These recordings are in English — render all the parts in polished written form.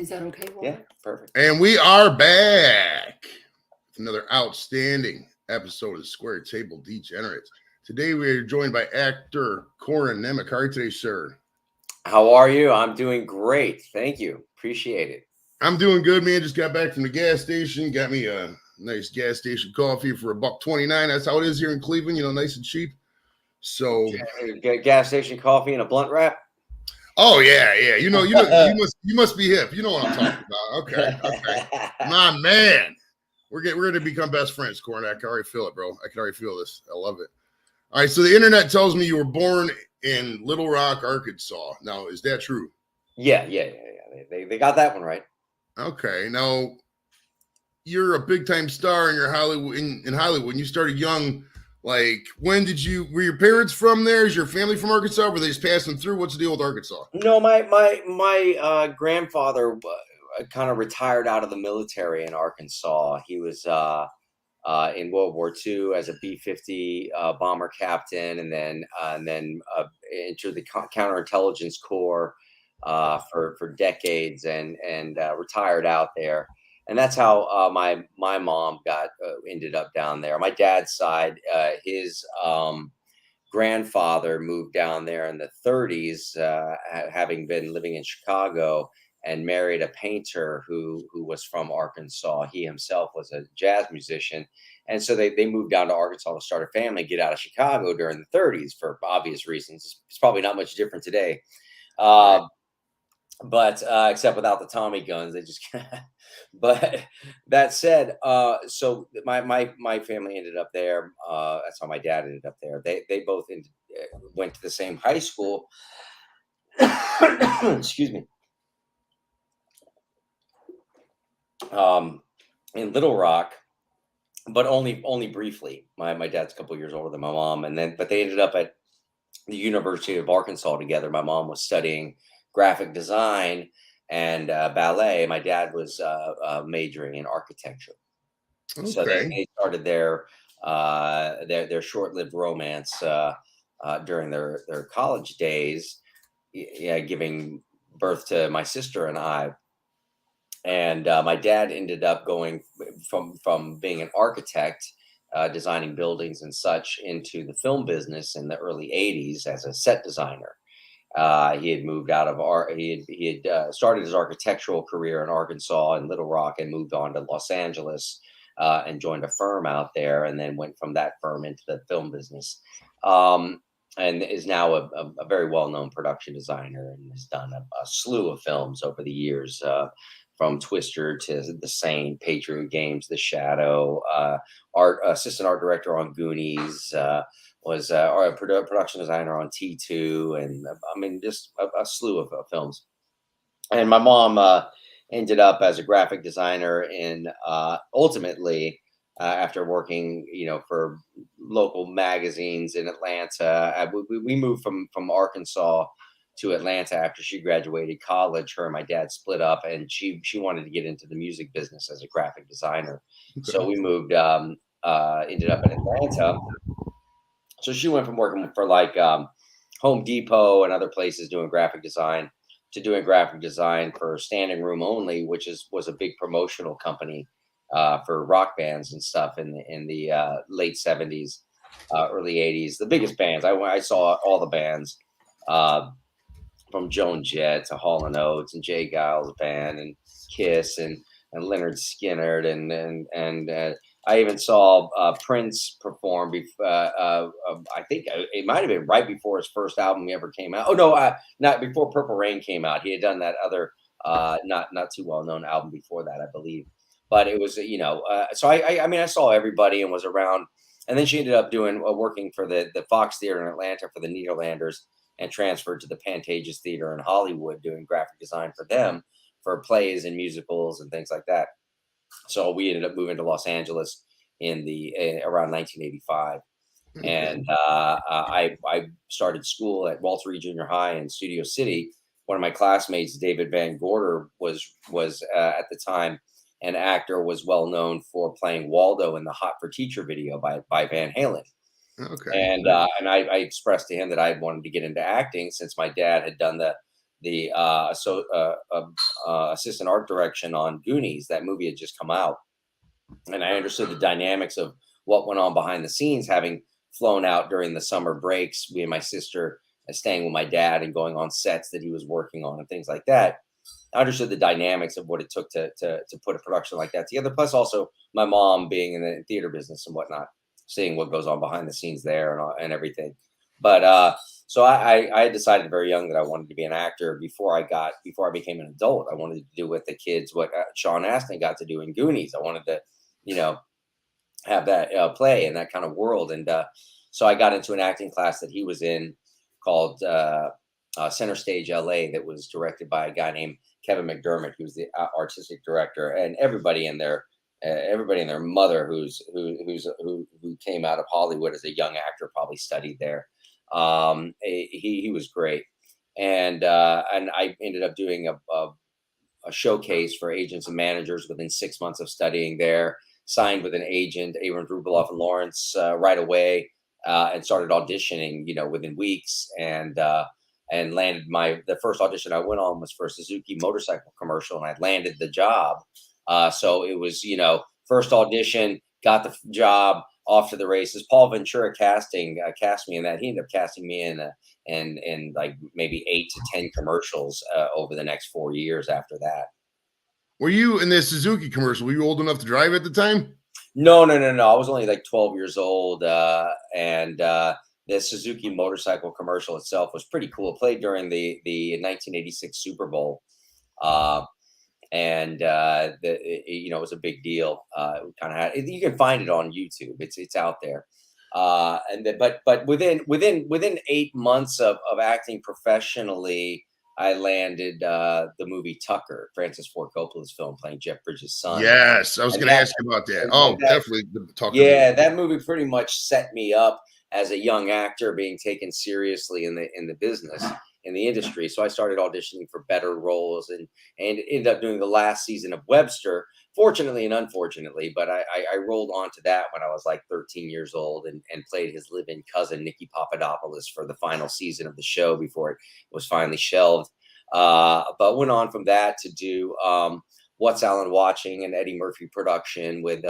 Is that okay, Walter? Yeah, perfect. And we are back with another outstanding episode of Square Table Degenerates. Today we are joined by actor Corin Nemic. How are you today, sir? How are you? I'm doing great. Thank you. Appreciate it. I'm doing good, man. Just got back from the gas station. Got me a nice gas station coffee for $1.29. That's how it is here in Cleveland, nice and cheap. So gas station coffee and a blunt wrap. Oh yeah. You must be hip. You know what I'm talking about. Okay. My man. We're going to become best friends, Corin. I can already feel it, bro. I can already feel this. I love it. All right. So the internet tells me you were born in Little Rock, Arkansas. Now, is that true? Yeah. They got that one right. Okay. Now, you're a big time star in Hollywood. In Hollywood, when you started young, like when were your parents from there? Is your family from Arkansas? Were they just passing through? What's the deal with Arkansas? No, my grandfather kind of retired out of the military in Arkansas. He was in World War II as a B-50 bomber captain, and then entered the counterintelligence corps for decades, and retired out there. And that's how my mom ended up down there. My dad's side, his grandfather moved down there in the 30s, having been living in Chicago, and married a painter who was from Arkansas. He himself was a jazz musician. And so they moved down to Arkansas to start a family, get out of Chicago during the 30s for obvious reasons. It's probably not much different today. But except without the Tommy guns, they just. But that said, so my family ended up there. That's how my dad ended up there. They both went to the same high school. Excuse me. In Little Rock, but only briefly. My dad's a couple years older than my mom, but they ended up at the University of Arkansas together. My mom was studying graphic design and ballet. My dad was majoring in architecture. Okay. So they started their short-lived romance during their college days, giving birth to my sister and I. And my dad ended up going from being an architect, designing buildings and such, into the film business in the early 80s as a set designer. He had moved out of art. He had started his architectural career in Arkansas and Little Rock, and moved on to Los Angeles and joined a firm out there, and then went from that firm into the film business, and is now a very well-known production designer, and has done a slew of films over the years, from Twister to The Saint, Patriot Games, The Shadow, assistant art director on Goonies, was a production designer on T2, and I mean, just a slew of films. And my mom ended up as a graphic designer ultimately, after working, for local magazines in Atlanta. We moved from Arkansas to Atlanta after she graduated college. Her and my dad split up, and she wanted to get into the music business as a graphic designer. Okay. So we moved, ended up in Atlanta. So she went from working for like Home Depot and other places doing graphic design to doing graphic design for Standing Room Only, which was a big promotional company for rock bands and stuff in the late 70s, early 80s. The biggest bands. I saw all the bands, from Joan Jett to Hall & Oates and Jay Giles Band and Kiss and Leonard Skinner and I even saw Prince perform. I think it might have been right before his first album ever came out. Oh no, not before Purple Rain came out. He had done that other not too well known album before that, I believe. But it was so I saw everybody and was around. And then she ended up working for the Fox Theater in Atlanta for the Nederlanders, and transferred to the Pantages Theater in Hollywood, doing graphic design for them for plays and musicals and things like that. So we ended up moving to Los Angeles around 1985. Mm-hmm. And I started school at Walter Reed Junior High in Studio City. One of my classmates, David Van Gorder, was at the time an actor, was well known for playing Waldo in the Hot for Teacher video by Van Halen. Okay. And I expressed to him that I wanted to get into acting, since my dad had done assistant art direction on Goonies. That movie had just come out, and I understood the dynamics of what went on behind the scenes, having flown out during the summer breaks. Me and my sister staying with my dad and going on sets that he was working on and things like that. I understood the dynamics of what it took to put a production like that together. Plus, also my mom being in the theater business and whatnot, seeing what goes on behind the scenes there and everything. But so I decided very young that I wanted to be an actor before I became an adult. I wanted to do with the kids what Sean Astin got to do in Goonies. I wanted to, you know, have that play in that kind of world. And so I got into an acting class that he was in called Center Stage LA, that was directed by a guy named Kevin McDermott, who was the artistic director, and everybody and their mother who came out of Hollywood as a young actor probably studied there. He was great, and I ended up doing a showcase for agents and managers within 6 months of studying there. Signed with an agent, Aaron Rubaloff and Lawrence, right away, and started auditioning, within weeks, and landed the first audition I went on was for a Suzuki motorcycle commercial, and I landed the job. So it was, first audition, got the job, off to the races. Paul Ventura cast me in that. He ended up casting me in like maybe 8 to 10 commercials over the next 4 years after that. Were you in the Suzuki commercial? Were you old enough to drive at the time? No. I was only like 12 years old, and the Suzuki motorcycle commercial itself was pretty cool. It played during the 1986 Super Bowl, and it was a big deal. Kind of you can find it on YouTube. It's out there. But within 8 months of acting professionally, I landed the movie Tucker, Francis Ford Coppola's film, playing Jeff Bridges' son. Yes, I was going to ask you about that. Oh, definitely the Tucker. Yeah, movie. that movie pretty much set me up as a young actor being taken seriously in the business, in the industry. So I started auditioning for better roles and ended up doing the last season of Webster, fortunately and unfortunately. But I rolled onto that when I was like 13 years old and played his live-in cousin, Nikki Papadopoulos, for the final season of the show before it was finally shelved. But went on from that to do What's Alan Watching, an Eddie Murphy production with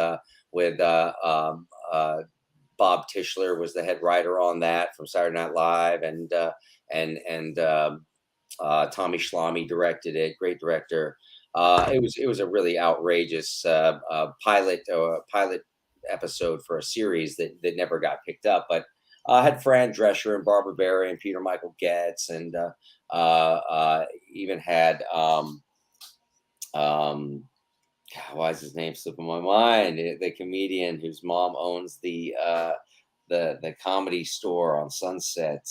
Bob Tischler was the head writer on that from Saturday Night Live, and Tommy Schlamme directed it. Great director. It was a really outrageous pilot episode for a series that never got picked up, but had Fran Drescher and Barbara Barry and Peter Michael Getz, and even had why is his name slipping my mind? The comedian whose mom owns the comedy store on Sunset.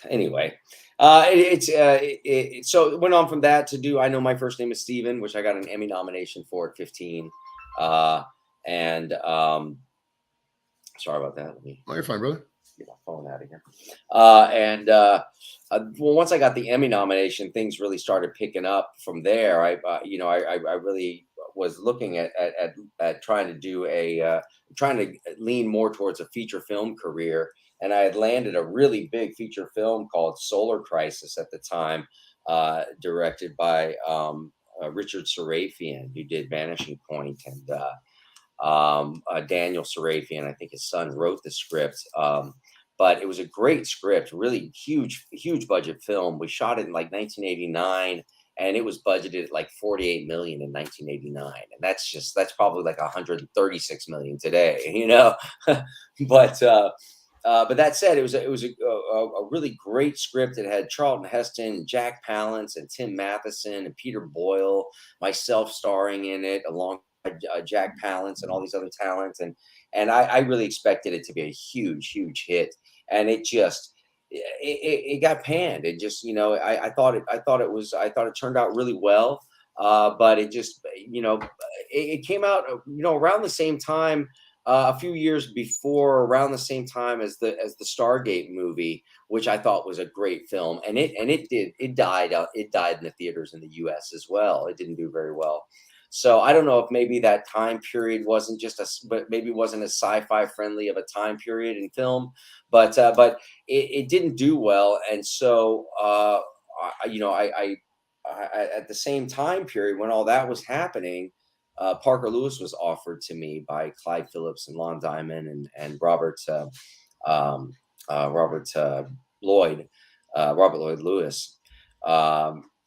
Anyway, so it went on from that to do I Know My First Name is Steven, which I got an Emmy nomination for at 15. And sorry about that. Oh, you're fine, brother. Get my phone out of here. Well, once I got the Emmy nomination, things really started picking up from there. I really was looking at trying to lean more towards a feature film career. And I had landed a really big feature film called Solar Crisis at the time, directed by Richard Sarafian, who did Vanishing Point, and Daniel Sarafian, I think his son, wrote the script. But it was a great script, really huge budget film. We shot it in like 1989, and it was budgeted at like 48 million in 1989, and that's probably like 136 million today, But that said, it was a really great script. It had Charlton Heston, Jack Palance, and Tim Matheson, and Peter Boyle, myself starring in it, along with Jack Palance and all these other talents, and I really expected it to be a huge hit, and it got panned. It just, I thought it turned out really well, but it just, it came out, around the same time. A few years before, around the same time as the Stargate movie, which I thought was a great film, it died in the theaters in the U.S. as well. It didn't do very well, So I don't know if maybe that time period wasn't just but maybe wasn't as sci-fi friendly of a time period in film, but it didn't do well, and so you know, at the same time period when all that was happening, Parker Lewis was offered to me by Clyde Phillips and Lon Diamond and um, Robert Lloyd, Robert Lloyd Lewis,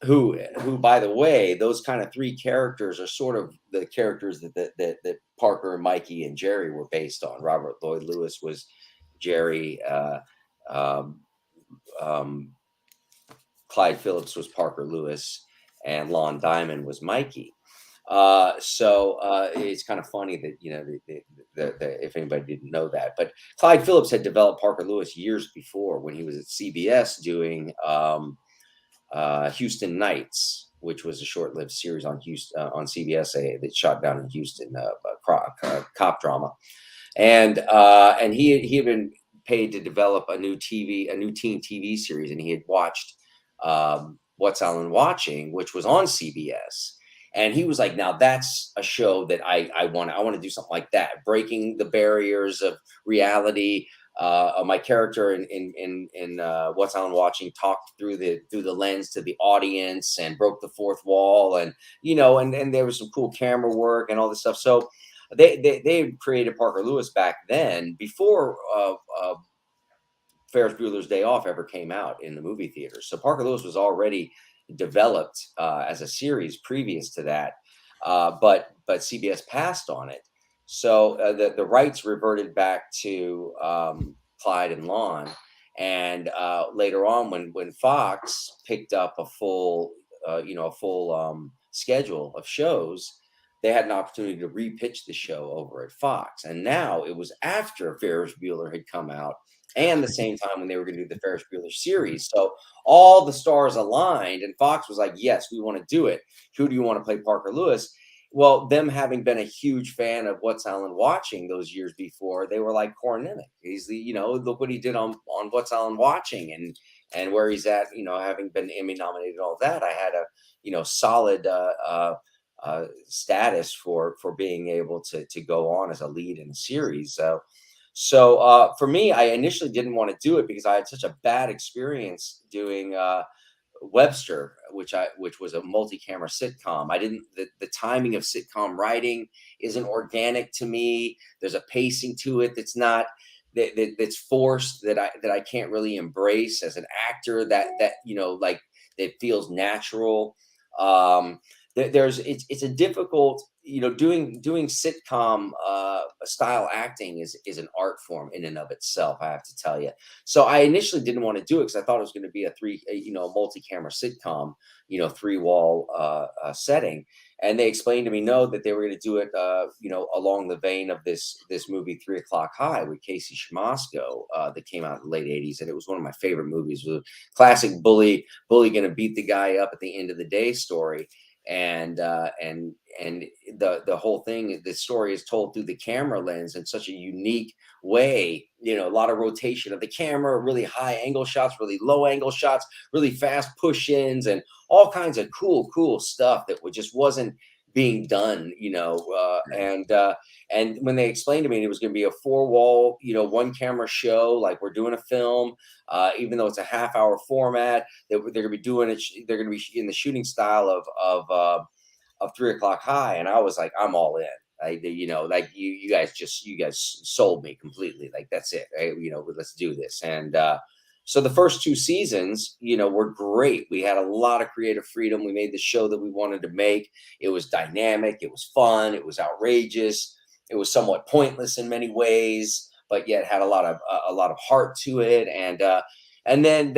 who, by the way, those kind of three characters are sort of the characters that Parker and Mikey and Jerry were based on. Robert Lloyd Lewis was Jerry. Um, um, Clyde Phillips was Parker Lewis, and Lon Diamond was Mikey. So it's kind of funny that if anybody didn't know that, but Clyde Phillips had developed Parker Lewis years before when he was at CBS doing Houston Nights, which was a short-lived series on Houston on CBS that shot down in Houston, cop drama, and he had been paid to develop a new teen TV series, and he had watched What's Alan Watching, which was on CBS. And he was like, now that's a show that I want to do something like that, breaking the barriers of reality. My character in What's Alan Watching talked through the lens to the audience and broke the fourth wall, and and there was some cool camera work and all this stuff. So they created Parker Lewis back then before Ferris Bueller's Day Off ever came out in the movie theaters. So Parker Lewis was already developed as a series previous to that, but CBS passed on it. So the rights reverted back to Clyde and Lon, and later on, when Fox picked up a full schedule of shows, they had an opportunity to repitch the show over at Fox. And now it was after Ferris Bueller had come out and the same time when they were going to do the Ferris Bueller series. So all the stars aligned, and Fox was like, yes, we want to do it. Who do you want to play Parker Lewis? Well, them having been a huge fan of What's Alan Watching those years before, they were like, Corin Nemic. He's look what he did on What's Alan Watching, and where he's at, having been Emmy nominated, all that. I had a, solid status for being able to go on as a lead in a series. So for me, I initially didn't want to do it because I had such a bad experience doing Webster, which was a multi-camera sitcom. I didn't the timing of sitcom writing isn't organic to me. There's a pacing to it that's not that's forced, that I can't really embrace as an actor, that like that feels natural. It's a difficult, doing sitcom style acting is an art form in and of itself, I have to tell you. So I initially didn't want to do it because I thought it was going to be a multi-camera sitcom, three wall setting. And they explained to me no, that they were going to do it along the vein of this movie 3 O'Clock High with Casey Shamasco, that came out in the late 80s, and it was one of my favorite movies. It was a classic bully going to beat the guy up at the end of the day story. And the whole thing, the story is told through the camera lens in such a unique way. A lot of rotation of the camera, really high angle shots, really low angle shots, really fast push-ins, and all kinds of cool stuff that just wasn't being done. And when they explained to me it was going to be a 4-wall, one camera show, like we're doing a film, even though it's a half-hour format, they're going to be doing it. They're going to be in the shooting style of 3 O'Clock High, and I was like, I'm all in. Like you guys sold me completely. Like, that's it. Let's do this. And so the first 2 seasons, were great. We had a lot of creative freedom. We made the show that we wanted to make. It was dynamic. It was fun. It was outrageous. It was somewhat pointless in many ways, but yet had a lot of heart to it. And then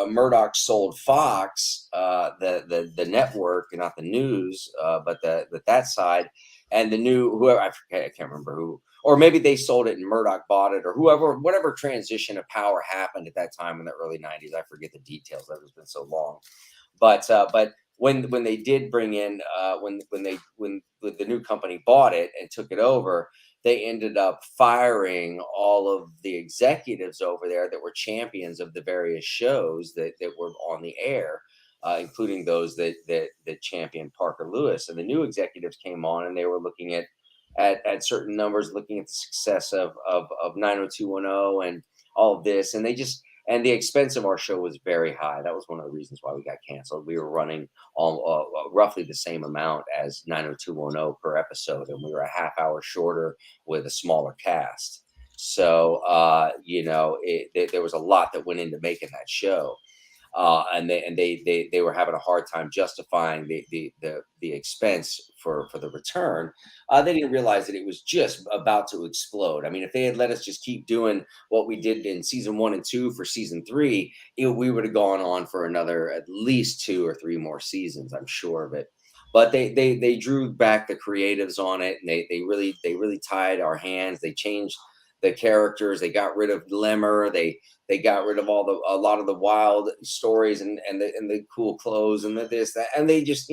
Murdoch sold Fox, the network, not the news, but that side, and the new whoever, I can't remember who, or maybe they sold it and Murdoch bought it, or whatever transition of power happened at that time in the early 90s. I forget the details. That has been so long. But when they did bring in when the new company bought it and took it over, they ended up firing all of the executives over there that were champions of the various shows that were on the air. including those that championed Parker Lewis. And the new executives came on, and they were looking at certain numbers, looking at the success of 90210 and all of this, and the expense of our show was very high. That was one of the reasons why we got canceled. We were running all roughly the same amount as 90210 per episode, and we were a half hour shorter with a smaller cast. So there was a lot that went into making that show. And they were having a hard time justifying the expense for the return. They didn't realize that it was just about to explode. I mean, if they had let us just keep doing what we did in season 1 and 2 for season 3, we would have gone on for another at least 2 or 3 more seasons. I'm sure of it. But they drew back the creatives on it, and they really tied our hands. They changed the characters. They got rid of Lemmer. They got rid of a lot of the wild stories and the cool clothes and this, that, and they just,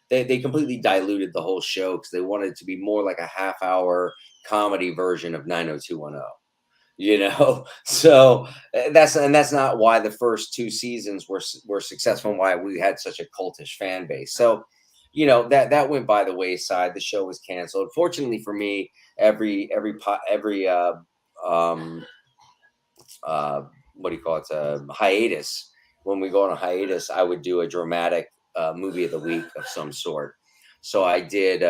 they completely diluted the whole show because they wanted it to be more like a half hour comedy version of 90210. So that's not why the first 2 seasons were successful and why we had such a cultish fan base. So that went by the wayside. The show was canceled. Fortunately for me, every what do you call it, hiatus, when we go on a hiatus, I would do a dramatic movie of the week of some sort. So I did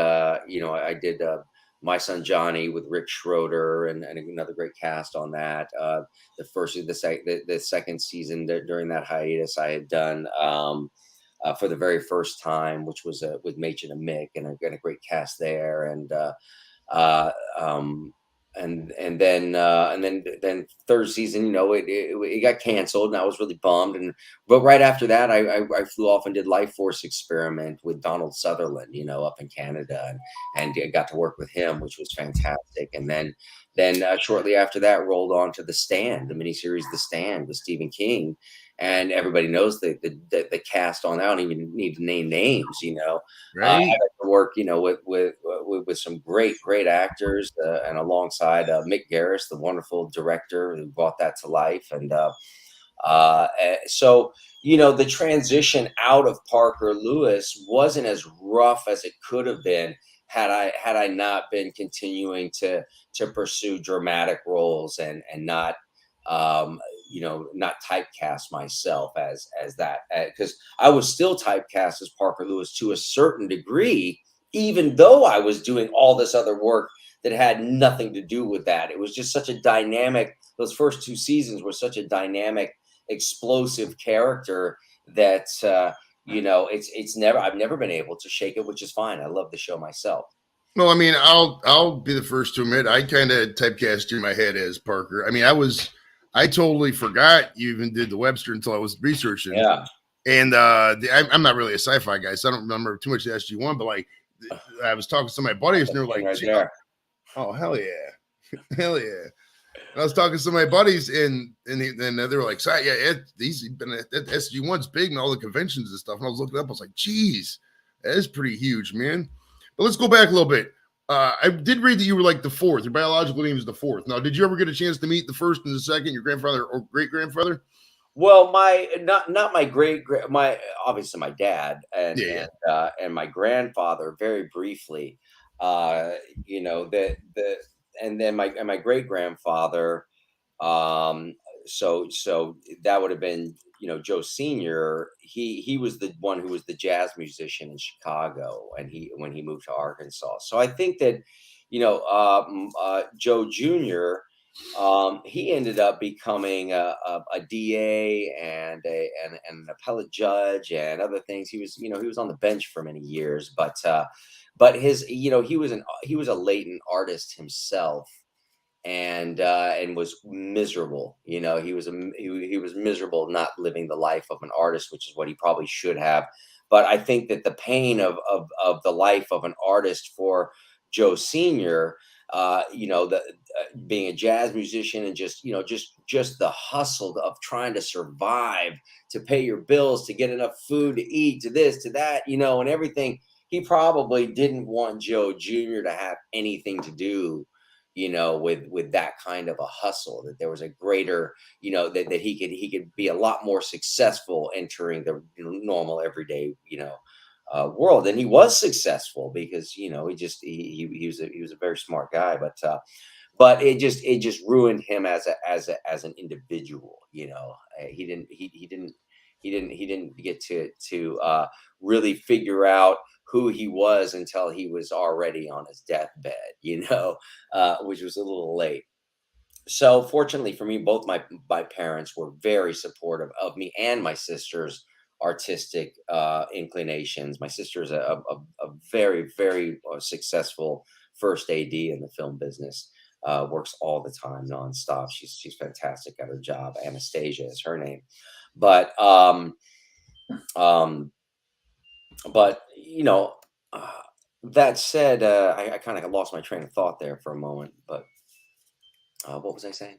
My Son Johnny with Rick Schroeder and another great cast on that. The second season during that hiatus, I had done for the very first time, which was with Machen and Mick, and a great cast there. Uh, um, and then third season, it got canceled, and I was really bummed. But right after that, I flew off and did Life Force Experiment with Donald Sutherland, up in Canada, and got to work with him, which was fantastic. And then shortly after that, rolled on to The Stand, the miniseries The Stand with Stephen King. And everybody knows the cast on that. I don't even need to name names. I Right. got to work, with some great actors, and alongside Mick Garris, the wonderful director who brought that to life. So the transition out of Parker Lewis wasn't as rough as it could have been had I not been continuing to pursue dramatic roles and not not typecast myself as that, because I was still typecast as Parker Lewis to a certain degree, even though I was doing all this other work that had nothing to do with that. It was just such a dynamic. Those first 2 seasons were such a dynamic, explosive character that it's never I've never been able to shake it, which is fine. I love the show myself. Well, I mean, I'll be the first to admit I kind of typecast you in my head as Parker. I mean, I totally forgot you even did the Webster until I was researching. Yeah. And I'm not really a sci-fi guy, so I don't remember too much of SG1. But like, I was talking to some of my buddies, and they're like, Right there. "Oh, hell yeah, hell yeah!" And I was talking to some of my buddies, and they were like, "Yeah, he's been at SG1's big and all the conventions and stuff." And I was looking up, I was like, "Geez, that is pretty huge, man." But let's go back a little bit. I did read that you were like the 4th. Your biological name is the 4th. Now, did you ever get a chance to meet the 1st and the 2nd, your grandfather or great grandfather? Well, not my my obviously my dad and my grandfather very briefly, the and then my great grandfather. Um, so that would have been, Joe Senior. He was the one who was the jazz musician in Chicago, and when he moved to Arkansas. So I think that, Joe Junior. He ended up becoming a DA and an appellate judge and other things. He was on the bench for many years, but he was a latent artist himself, and was miserable. He was miserable not living the life of an artist, which is what he probably should have. But I think that the pain of the life of an artist for Joe Senior, being a jazz musician and just the hustle of trying to survive, to pay your bills, to get enough food to eat, to this, to that, and everything. He probably didn't want Joe Jr. to have anything to do, with that kind of a hustle, that there was a greater, that he could be a lot more successful entering the normal everyday, world. And he was successful because, he was a very smart guy, but it just ruined him as an individual. He didn't get to really figure out who he was until he was already on his deathbed, which was a little late. So fortunately for me, both my parents were very supportive of me and my sister's artistic inclinations. My sister is a very, very successful first AD in the film business. Works all the time, nonstop. She's fantastic at her job. Anastasia is her name, but um, but uh, that said, I kind of lost my train of thought there for a moment. But what was I saying?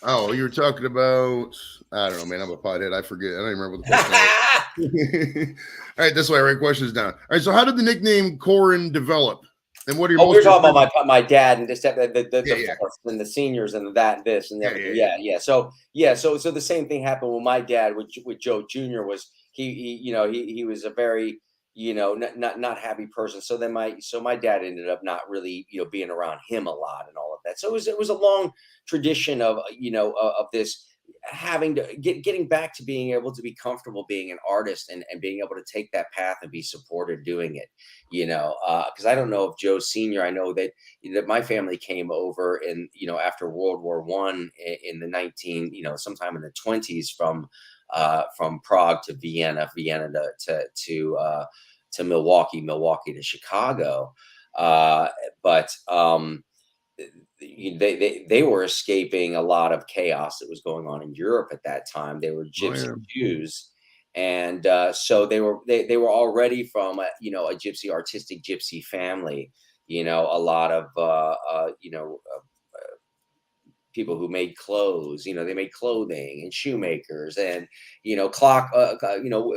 Oh, you were talking about, I don't know, man. I'm a pothead. I forget. I don't even remember what the question was. All right, that's why I write questions down. All right, so how did the nickname Corin develop? And what are your Oh, we were most talking about my dad and this yeah. fourth and the seniors and that this and Yeah, everything. yeah, Yeah. So the same thing happened with my dad with Joe Jr. was he was a very not happy person. So my dad ended up not really being around him a lot and all of that. So it was a long tradition of of this having to getting back to being able to be comfortable being an artist and being able to take that path and be supported doing it, because I don't know if Joe Senior, I know that my family came over in after World War One in the 19 sometime in the 20s from Prague to Vienna to Milwaukee to Chicago, but they were escaping a lot of chaos that was going on in Europe at that time. They were oh Gypsy yeah. Jews, and so they were already from a gypsy artistic gypsy family. A lot of people who made clothes. They made clothing and shoemakers and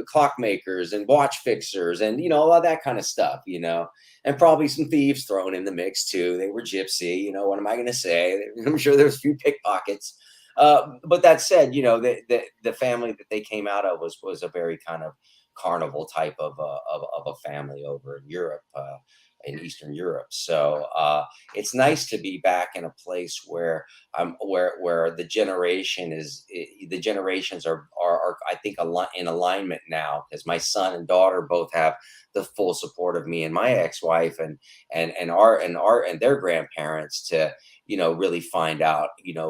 clockmakers and watch fixers and a lot of that kind of stuff. And probably some thieves thrown in the mix too. They were gypsy. What am I going to say? I'm sure there's a few pickpockets. But that said, the family that they came out of was a very kind of carnival type of a family over in Europe, in Eastern Europe. So it's nice to be back in a place where the generations are I think in alignment now, because my son and daughter both have the full support of me and my ex-wife and their grandparents to really find out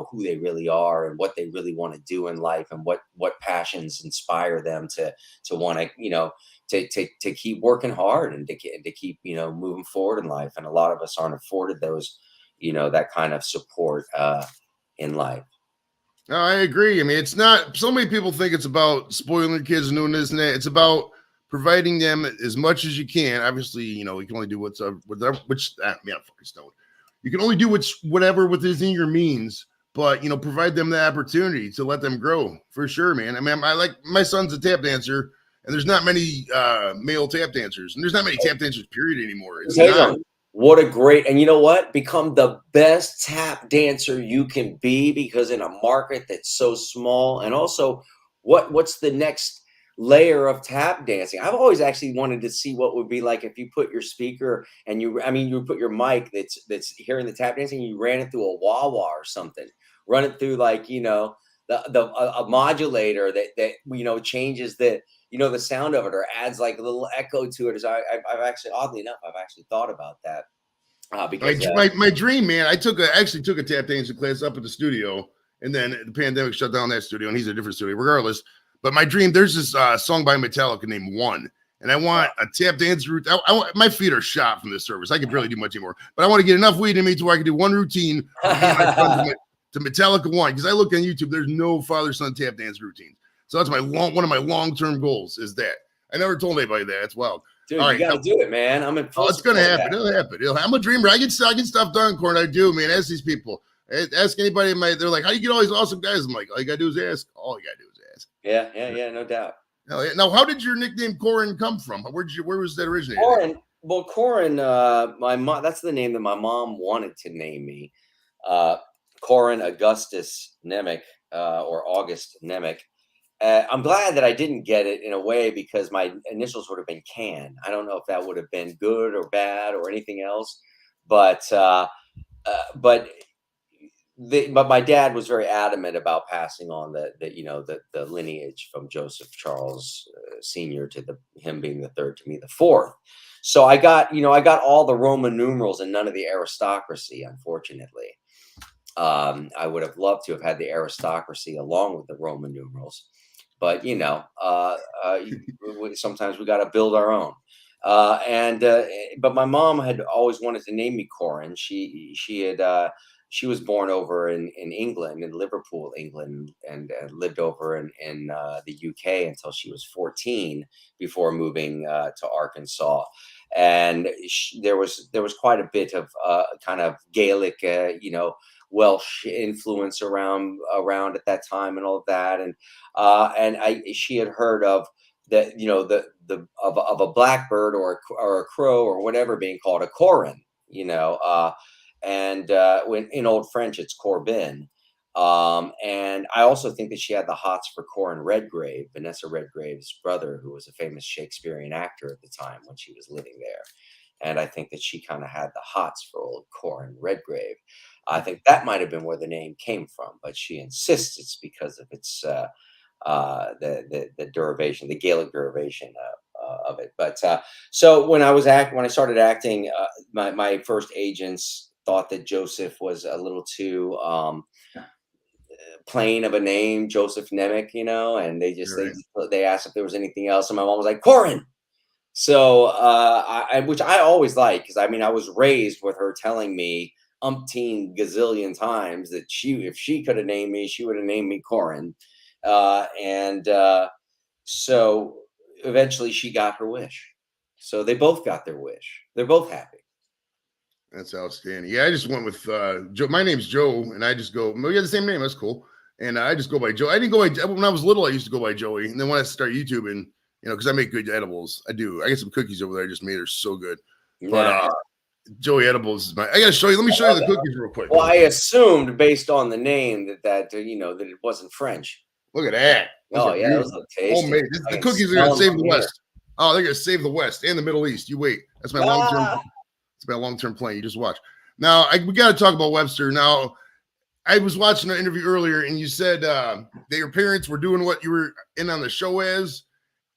who they really are and what they really want to do in life and what passions inspire them to want to keep working hard and to keep moving forward in life. And a lot of us aren't afforded those that kind of support in life. No, I agree. I mean, it's not, so many people think it's about spoiling their kids and doing this and that. It's about providing them as much as you can. Obviously, you can only do what's I'm fucking stoned. You can only do whatever within your means, but provide them the opportunity to let them grow for sure, man. I mean, I like, my son's a tap dancer, and there's not many male tap dancers, and there's not many tap dancers period anymore. It's not. What a great, and you know what? Become the best tap dancer you can be, because in a market that's so small, and also what's the next layer of tap dancing? I've always actually wanted to see what would be like if you put your speaker and you put your mic that's hearing the tap dancing, you ran it through a wah wah or something, run it through like a modulator that changes the sound of it or adds like a little echo to it. I've actually, oddly enough, I've actually thought about that because My dream, man. I actually took a tap dancing class up at the studio, and then the pandemic shut down that studio, and he's a different studio, regardless. But my dream, there's this song by Metallica named "One," and I want a tap dance routine. My feet are shot from this service. I could barely do much anymore, but I want to get enough weed in me to where I can do one routine to Metallica "One," because I look on YouTube. There's no father-son tap dance routines. So that's one of my long-term goals is that. I never told anybody that. It's wild. Dude, you got to do it, man. I'm in full it's going to happen. It'll happen. I'm a dreamer. I get stuff done, Corin. I do, man. Ask these people. Ask anybody. They're like, how do you get all these awesome guys? I'm like, all you got to do is ask. All you got to do is ask. Yeah, no doubt. Now, how did your nickname Corin come from? Where was that originated? Well, Corin, my mom, that's the name that my mom wanted to name me. Uh, Corin Augustus Nemic, or August Nemec. I'm glad that I didn't get it in a way because my initials would have been Can. I don't know if that would have been good or bad or anything else, but but but my dad was very adamant about passing on the lineage from Joseph Charles Senior to the him being the third to me the fourth. So I got all the Roman numerals and none of the aristocracy, unfortunately. I would have loved to have had the aristocracy along with the Roman numerals, but sometimes we got to build our own. But my mom had always wanted to name me Corin. She was born over in England, in Liverpool, England, and lived over in the UK until she was 14 before moving to Arkansas. And there was quite a bit of kind of Gaelic, Welsh influence around at that time and all of that, and I she had heard of of a blackbird or a crow or whatever being called a corin, and when in Old French it's corbin. And I also think that she had the hots for Corin Redgrave, Vanessa Redgrave's brother, who was a famous Shakespearean actor at the time when she was living there. And I think that she kind of had the hots for old Corin Redgrave. I think that might have been where the name came from, but she insists it's because of its the derivation, the Gaelic derivation of it. But so when I started acting, my first agents thought that Joseph was a little too plain of a name, Joseph Nemec, and All right. they asked if there was anything else, and my mom was like Corin. So, which I always like, because I mean, I was raised with her telling me umpteen gazillion times that if she could have named me, she would have named me Corin. And So eventually she got her wish. So they both got their wish. They're both happy. That's outstanding. Yeah, I just went with Joe. My name's Joe, and I just go. We got the same name. That's cool. And I just go by Joe. I didn't go by when I was little. I used to go by Joey, and then when I started YouTubing, because I make good edibles. I do. I get some cookies over there. I just made. They're so good. But Nice. Joey edibles is my. I gotta show you. Let me show you the cookies real quick. Well, I assumed based on the name that it wasn't French. Look at that. Oh yeah, those look tasty. Homemade. The cookies are gonna save the West. Oh, they're gonna save the West and the Middle East. You wait. That's my long term. It's my long-term plan. You just watch. Now, we got to talk about Webster. Now, I was watching an interview earlier, and you said that your parents were doing what you were in on the show as.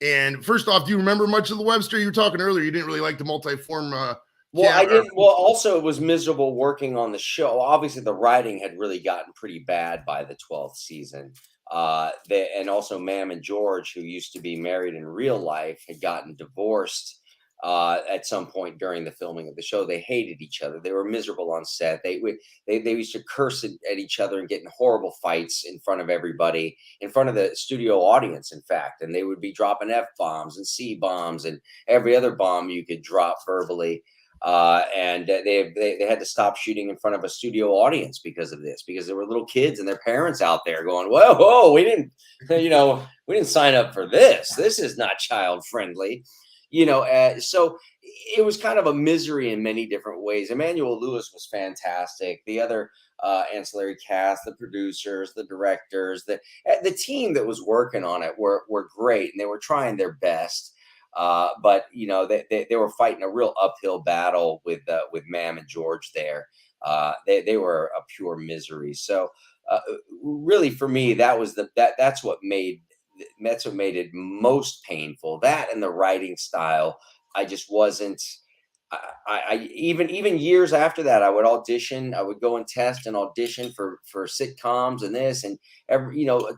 And first off, do you remember much of the Webster? You were talking earlier. You didn't really like the multi-form. Well, I didn't. Well, also, it was miserable working on the show. Obviously, the writing had really gotten pretty bad by the 12th season. And also, Mam and George, who used to be married in real life, had gotten divorced at some point during the filming of the show. They hated each other. They were miserable on set. They used to curse at each other and get in horrible fights in front of everybody, in front of the studio audience, in fact. And they would be dropping F-bombs and C-bombs and every other bomb you could drop verbally. And they had to stop shooting in front of a studio audience because of this, because there were little kids and their parents out there going, whoa, we didn't, we didn't sign up for this. This is not child friendly. So it was kind of a misery in many different ways. Emmanuel Lewis was fantastic. The other ancillary cast, the producers, the directors, the team that was working on it were great, and they were trying their best. But they were fighting a real uphill battle with Mam and George there. They were a pure misery. So really, for me, that's what made it most painful. That and the writing style, I just wasn't. I even years after that, I would audition. I would go and test and audition for sitcoms and this and a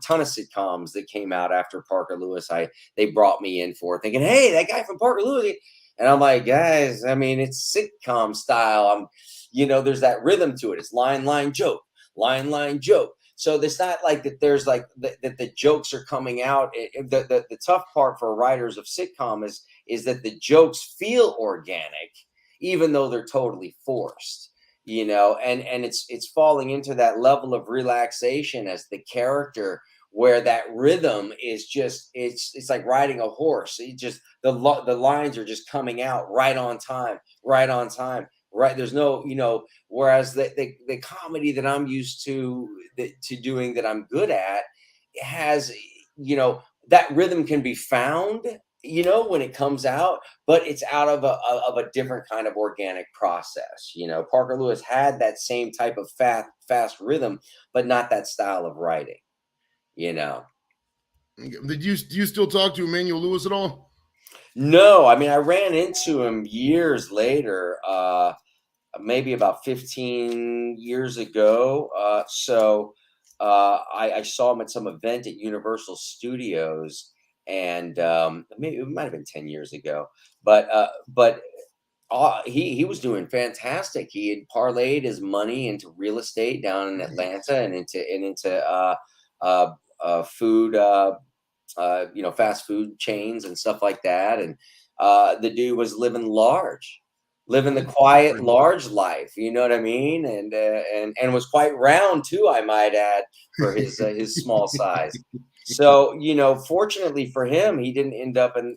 ton of sitcoms that came out after Parker Lewis. They brought me in for thinking, hey, that guy from Parker Lewis, and I'm like, guys, I mean, it's sitcom style. There's that rhythm to it. It's line joke, line joke. So it's not like that. There's like that the jokes are coming out. The tough part for writers of sitcom is that the jokes feel organic, even though they're totally forced. And it's falling into that level of relaxation as the character where that rhythm is just it's like riding a horse. It just the lines are just coming out right on time, right on time, right. There's no, whereas the comedy that I'm used to doing, that I'm good at, has, that rhythm can be found, when it comes out, but it's out of a different kind of organic process. Parker Lewis had that same type of fast rhythm, but not that style of writing. You know. Do you still talk to Emmanuel Lewis at all? No, I mean, I ran into him years later, maybe about 15 years ago. I saw him at some event at Universal Studios, and maybe it might have been 10 years ago. But he was doing fantastic. He had parlayed his money into real estate down in Nice. Atlanta, and into uh, food. Fast food chains and stuff like that. And the dude was living large, living the quiet, large life. You know what I mean? And was quite round too, I might add, for his small size. So, fortunately for him, he didn't end up in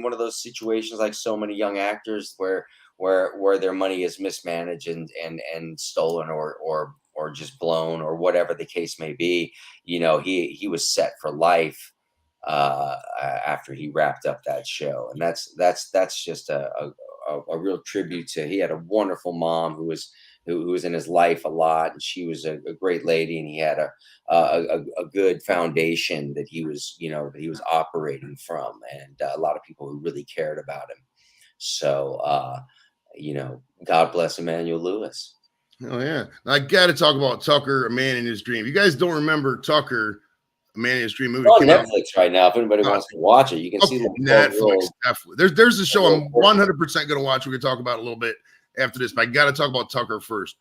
one of those situations like so many young actors where their money is mismanaged and stolen, or just blown, or whatever the case may be. He was set for life after he wrapped up that show. And that's just a real tribute to. He had a wonderful mom who was in his life a lot, and she was a great lady, and he had a good foundation that he was operating from, and a lot of people who really cared about him. So God bless Emmanuel Lewis. Oh yeah, I got to talk about Tucker, A Man in His Dream. You guys don't remember Tucker, A Man in His Dream movie? It's It on came out. Netflix right now. If anybody wants to watch it, you can see Okay, the Netflix, definitely. There's a show I'm 12 100% going to watch. We're going to talk about it a little bit after this, but I got to talk about Tucker first.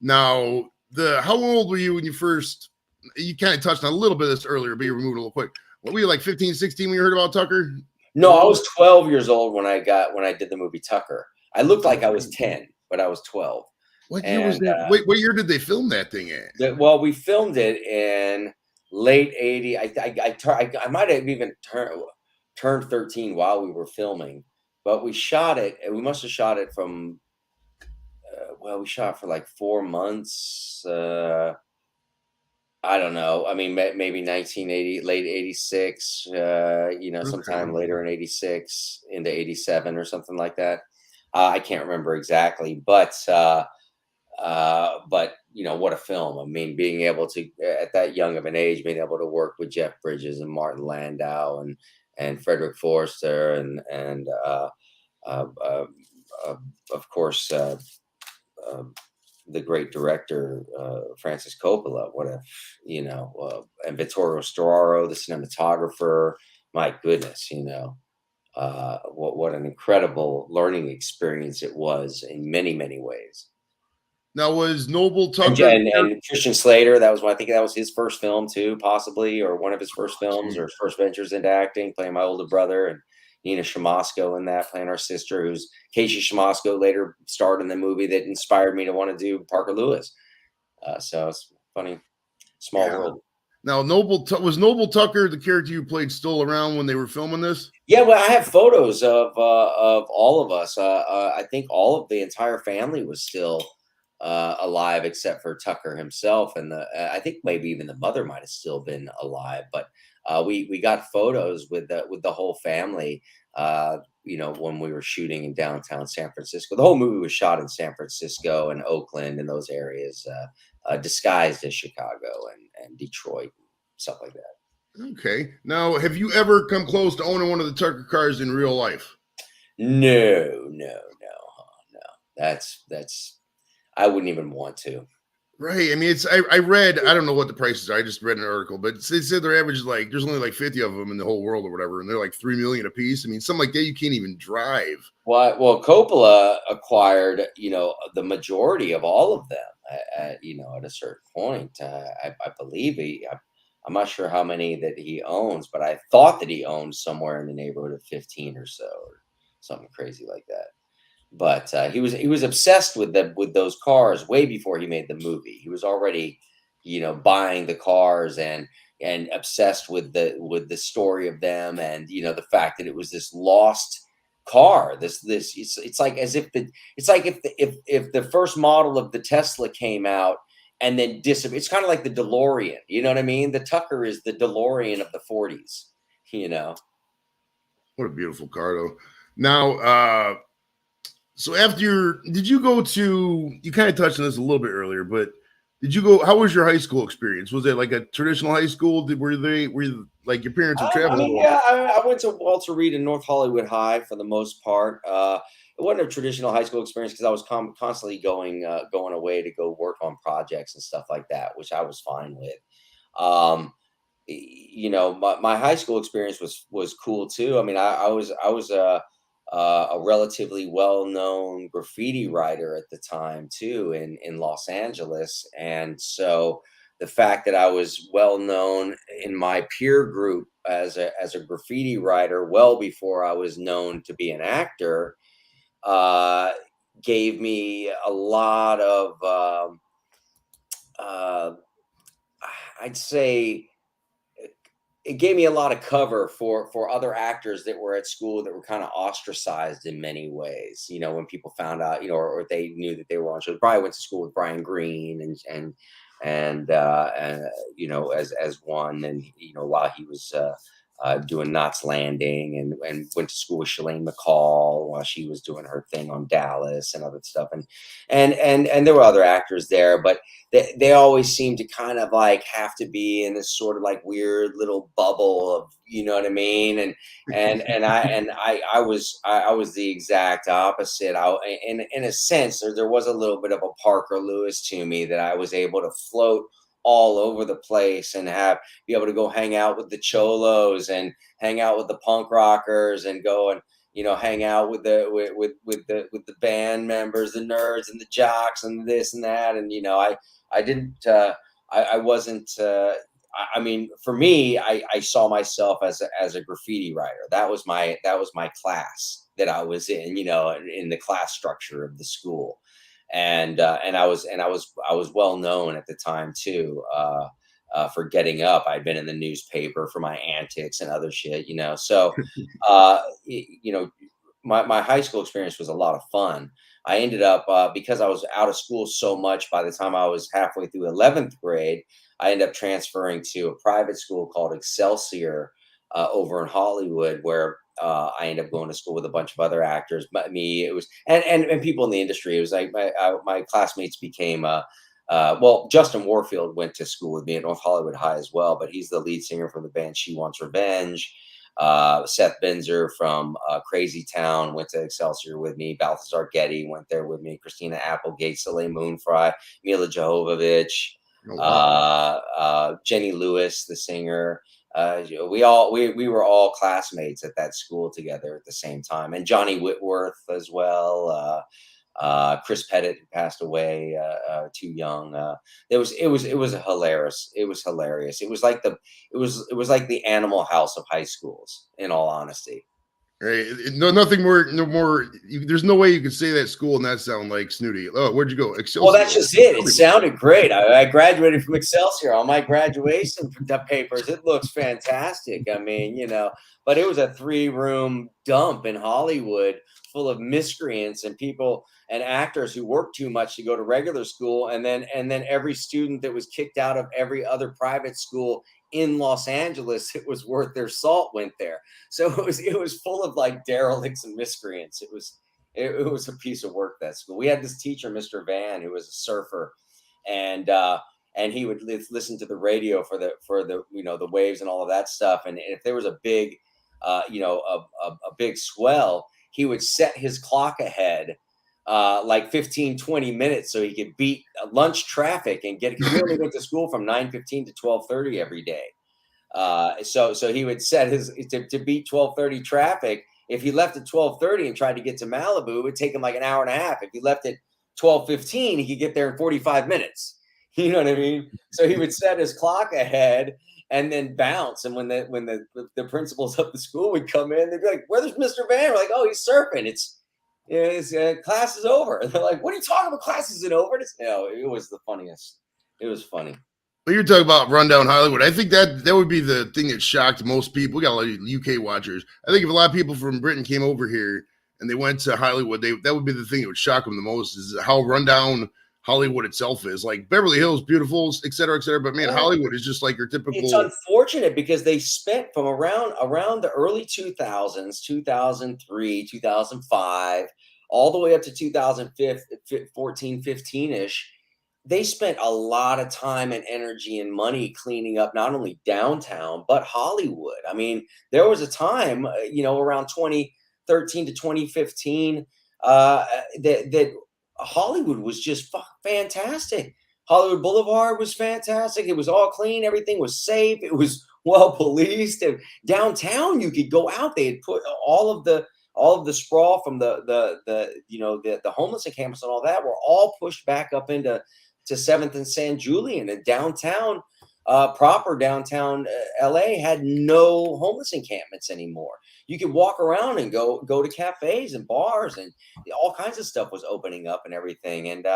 Now, how old were you when you first? You kind of touched on a little bit of this earlier, but you were moving a little quick. What were you, like 15, 16 when you heard about Tucker? No, I was 12 years old when I did the movie Tucker. I looked like I was 10, but I was 12. What year was And that? Wait, what year did they film that thing at? well, we filmed it in late 80. I might have even turned 13 while we were filming, but we shot it, and we must have shot it from we shot for like 4 months. I don't know. I mean, maybe 1980, late 86, sometime Okay. later in 86 into 87 or something like that. I can't remember exactly, but what a film. I mean, being able to, at that young of an age, being able to work with Jeff Bridges and Martin Landau and Frederick Forrester and uh, uh, uh, of course, um, the great director Francis Coppola. And Vittorio Storaro, the cinematographer. My goodness, what an incredible learning experience it was in many, many ways. Now, was Noble And, Tucker and, and Christian Slater, I think that was his first film too, possibly, or one of his first films, or his first ventures into acting, playing my older brother, and Nina Shamasko in that, playing our sister, who's Casey Shamasko, later starred in the movie that inspired me to want to do Parker Lewis. So it's funny, small Yeah. world. Now, was Noble Tucker the character you played still around when they were filming this? Yeah, well, I have photos of all of us. I think all of the entire family was still alive, except for Tucker himself, and I think maybe even the mother might have still been alive. But we got photos with the whole family. When we were shooting in downtown San Francisco, the whole movie was shot in San Francisco and Oakland and those areas, disguised as Chicago and Detroit, stuff like that. Okay. Now, have you ever come close to owning one of the Tucker cars in real life? No. That's I wouldn't even want to. Right. I mean, I read, I don't know what the prices are. I just read an article, but they said their average is like, there's only like 50 of them in the whole world or whatever. And they're like 3 million a piece. I mean, something like that, you can't even drive. Well, Coppola acquired, the majority of all of them at a certain point. I believe I'm not sure how many that he owns, but I thought that he owned somewhere in the neighborhood of 15 or so, or something crazy like that. But he was obsessed with those cars way before he made the movie. He was already, buying the cars and and obsessed with the story of them, and the fact that it was this lost car. It's like as if it's like if the first model of the Tesla came out and then disappeared. It's kind of like the DeLorean. You know what I mean? The Tucker is the DeLorean of the 40s. What a beautiful car, though. Now, so did you go to? You kind of touched on this a little bit earlier, but did you go? How was your high school experience? Was it like a traditional high school? Were like your parents would travel? Yeah, I went to Walter Reed and North Hollywood High for the most part. It wasn't a traditional high school experience because I was constantly going away to go work on projects and stuff like that, which I was fine with. Um, my high school experience was cool too. I mean, I was a relatively well-known graffiti writer at the time too in Los Angeles, and so the fact that I was well known in my peer group as a graffiti writer well before I was known to be an actor uh, gave me a lot of uh, I'd say it gave me a lot of cover for other actors that were at school that were kind of ostracized in many ways. When people found out, or they knew that they were on shows. Probably went to school with Brian Green and as one, and while he was doing Knots Landing, and went to school with Shalane McCall while she was doing her thing on Dallas and other stuff, and there were other actors there, but they always seem to kind of like have to be in this sort of like weird little bubble of, you know what I mean? I was the exact opposite. In a sense, there was a little bit of a Parker Lewis to me, that I was able to float all over the place and be able to go hang out with the cholos and hang out with the punk rockers and go and hang out with the band members, the nerds and the jocks and this and that. And I didn't I wasn't I mean, for me, I saw myself as a graffiti writer. That was my class that I was in, in the class structure of the school. And I was well known at the time too, for getting up. I'd been in the newspaper for my antics and other shit, So, my high school experience was a lot of fun. I ended up, because I was out of school so much by the time I was halfway through 11th grade, I ended up transferring to a private school called Excelsior over in Hollywood, where I ended up going to school with a bunch of other actors. But me, it was and people in the industry. It was like my classmates became. Well, Justin Warfield went to school with me at North Hollywood High as well, but he's the lead singer for the band She Wants Revenge. Seth Benzer from Crazy Town went to Excelsior with me. Balthazar Getty went there with me. Christina Applegate, Soleil Moonfry, Mila Jovovich, Jenny Lewis, the singer. We were all classmates at that school together at the same time, and Johnny Whitworth as well. Chris Pettit, who passed away too young. It was hilarious. It was hilarious. It was like the Animal House of high schools, in all honesty. Right. Nothing more. No more. There's no way you could say that school and not sound like snooty. Oh, where'd you go? Excelsior. Well, that's just it. It sounded great. I graduated from Excelsior on my graduation papers. It looks fantastic. I mean, but it was a 3-room dump in Hollywood full of miscreants and people and actors who worked too much to go to regular school. And then every student that was kicked out of every other private school in Los Angeles, it was worth their salt, went there. So it was full of like derelicts and miscreants. It was a piece of work, that school. We had this teacher, Mr. Van, who was a surfer, and he would listen to the radio for the the waves and all of that stuff. And if there was a big a big swell, he would set his clock ahead like 15-20 minutes so he could beat lunch traffic and get, because we only went to school from 9:15 to 12:30 every day. So he would set his to beat 12:30 traffic. If he left at 12:30 and tried to get to Malibu, it would take him like an hour and a half. If he left at 12:15, he could get there in 45 minutes. You know what I mean? So he would set his clock ahead and then bounce. And when the principals of the school would come in, they'd be like, "Where's Mr. Van?" We're like, "Oh, he's surfing. His class is over." And they're like, "What are you talking about? Class isn't over." It was the funniest. It was funny. But you're talking about rundown Hollywood. I think that would be the thing that shocked most people. We got a lot of UK watchers. I think if a lot of people from Britain came over here and they went to Hollywood, that would be the thing that would shock them the most is how rundown Hollywood itself is. Like Beverly Hills, beautiful, et cetera, et cetera. But man, Well, Hollywood is just like your it's typical. unfortunate because they spent from around the early 2000s, 2003, 2005, all the way up to 2014, 15ish. They spent a lot of time and energy and money cleaning up not only downtown but Hollywood. I mean, there was a time, around 2013 to 2015, that Hollywood was just fantastic. Hollywood Boulevard was fantastic. It was all clean. Everything was safe. It was well policed. And downtown, you could go out. They had put all of the sprawl from the homeless encampments and all that were all pushed back up into to 7th and San Julian, and downtown, proper downtown LA had no homeless encampments anymore. You could walk around and go to cafes and bars, and all kinds of stuff was opening up and everything. And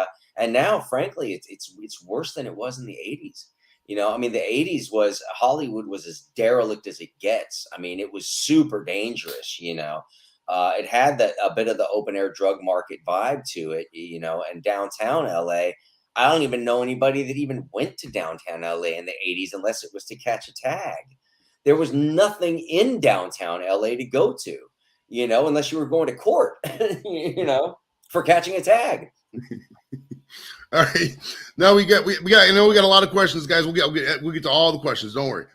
now, frankly, it's worse than it was in the 80s. I mean, the 80s was Hollywood was as derelict as it gets. I mean, it was super dangerous. It had a bit of the open air drug market vibe to it. And downtown LA. I don't even know anybody that even went to downtown LA in the 80s unless it was to catch a tag. There was nothing in downtown LA to go to, unless you were going to court, for catching a tag. All right. Now we got I know we got a lot of questions, guys. We'll get to all the questions. Don't worry.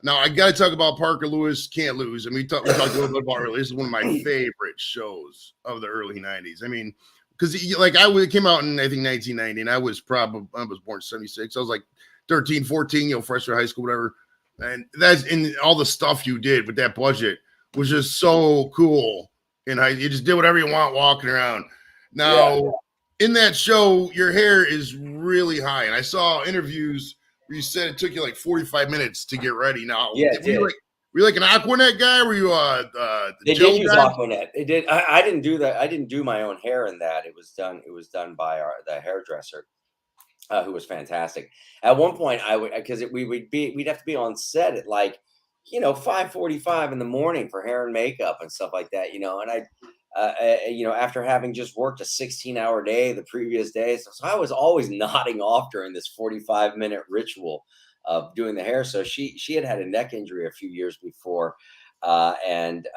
Now I got to talk about Parker Lewis Can't Lose. And we talked a little bit about earlier. This is one of my favorite shows of the early 90s. I mean, because it came out in I think 1990, and I was born 76. I was like 13, 14, freshman high school, whatever. And that's in all the stuff you did with that budget was just so cool. And you just did whatever you want walking around. Now, in that show, your hair is really high, and I saw interviews where you said it took you like 45 minutes to get ready. Now, were you like an Aquanet guy? Were you They did use Aquanet. They did. I didn't do that. I didn't do my own hair in that. It was done by the hairdresser, who was fantastic. At one point, we'd have to be on set at 5:45 in the morning for hair and makeup and stuff like that. And after having just worked a 16-hour day the previous day, so I was always nodding off during this 45-minute ritual of doing the hair. So she had a neck injury a few years before, and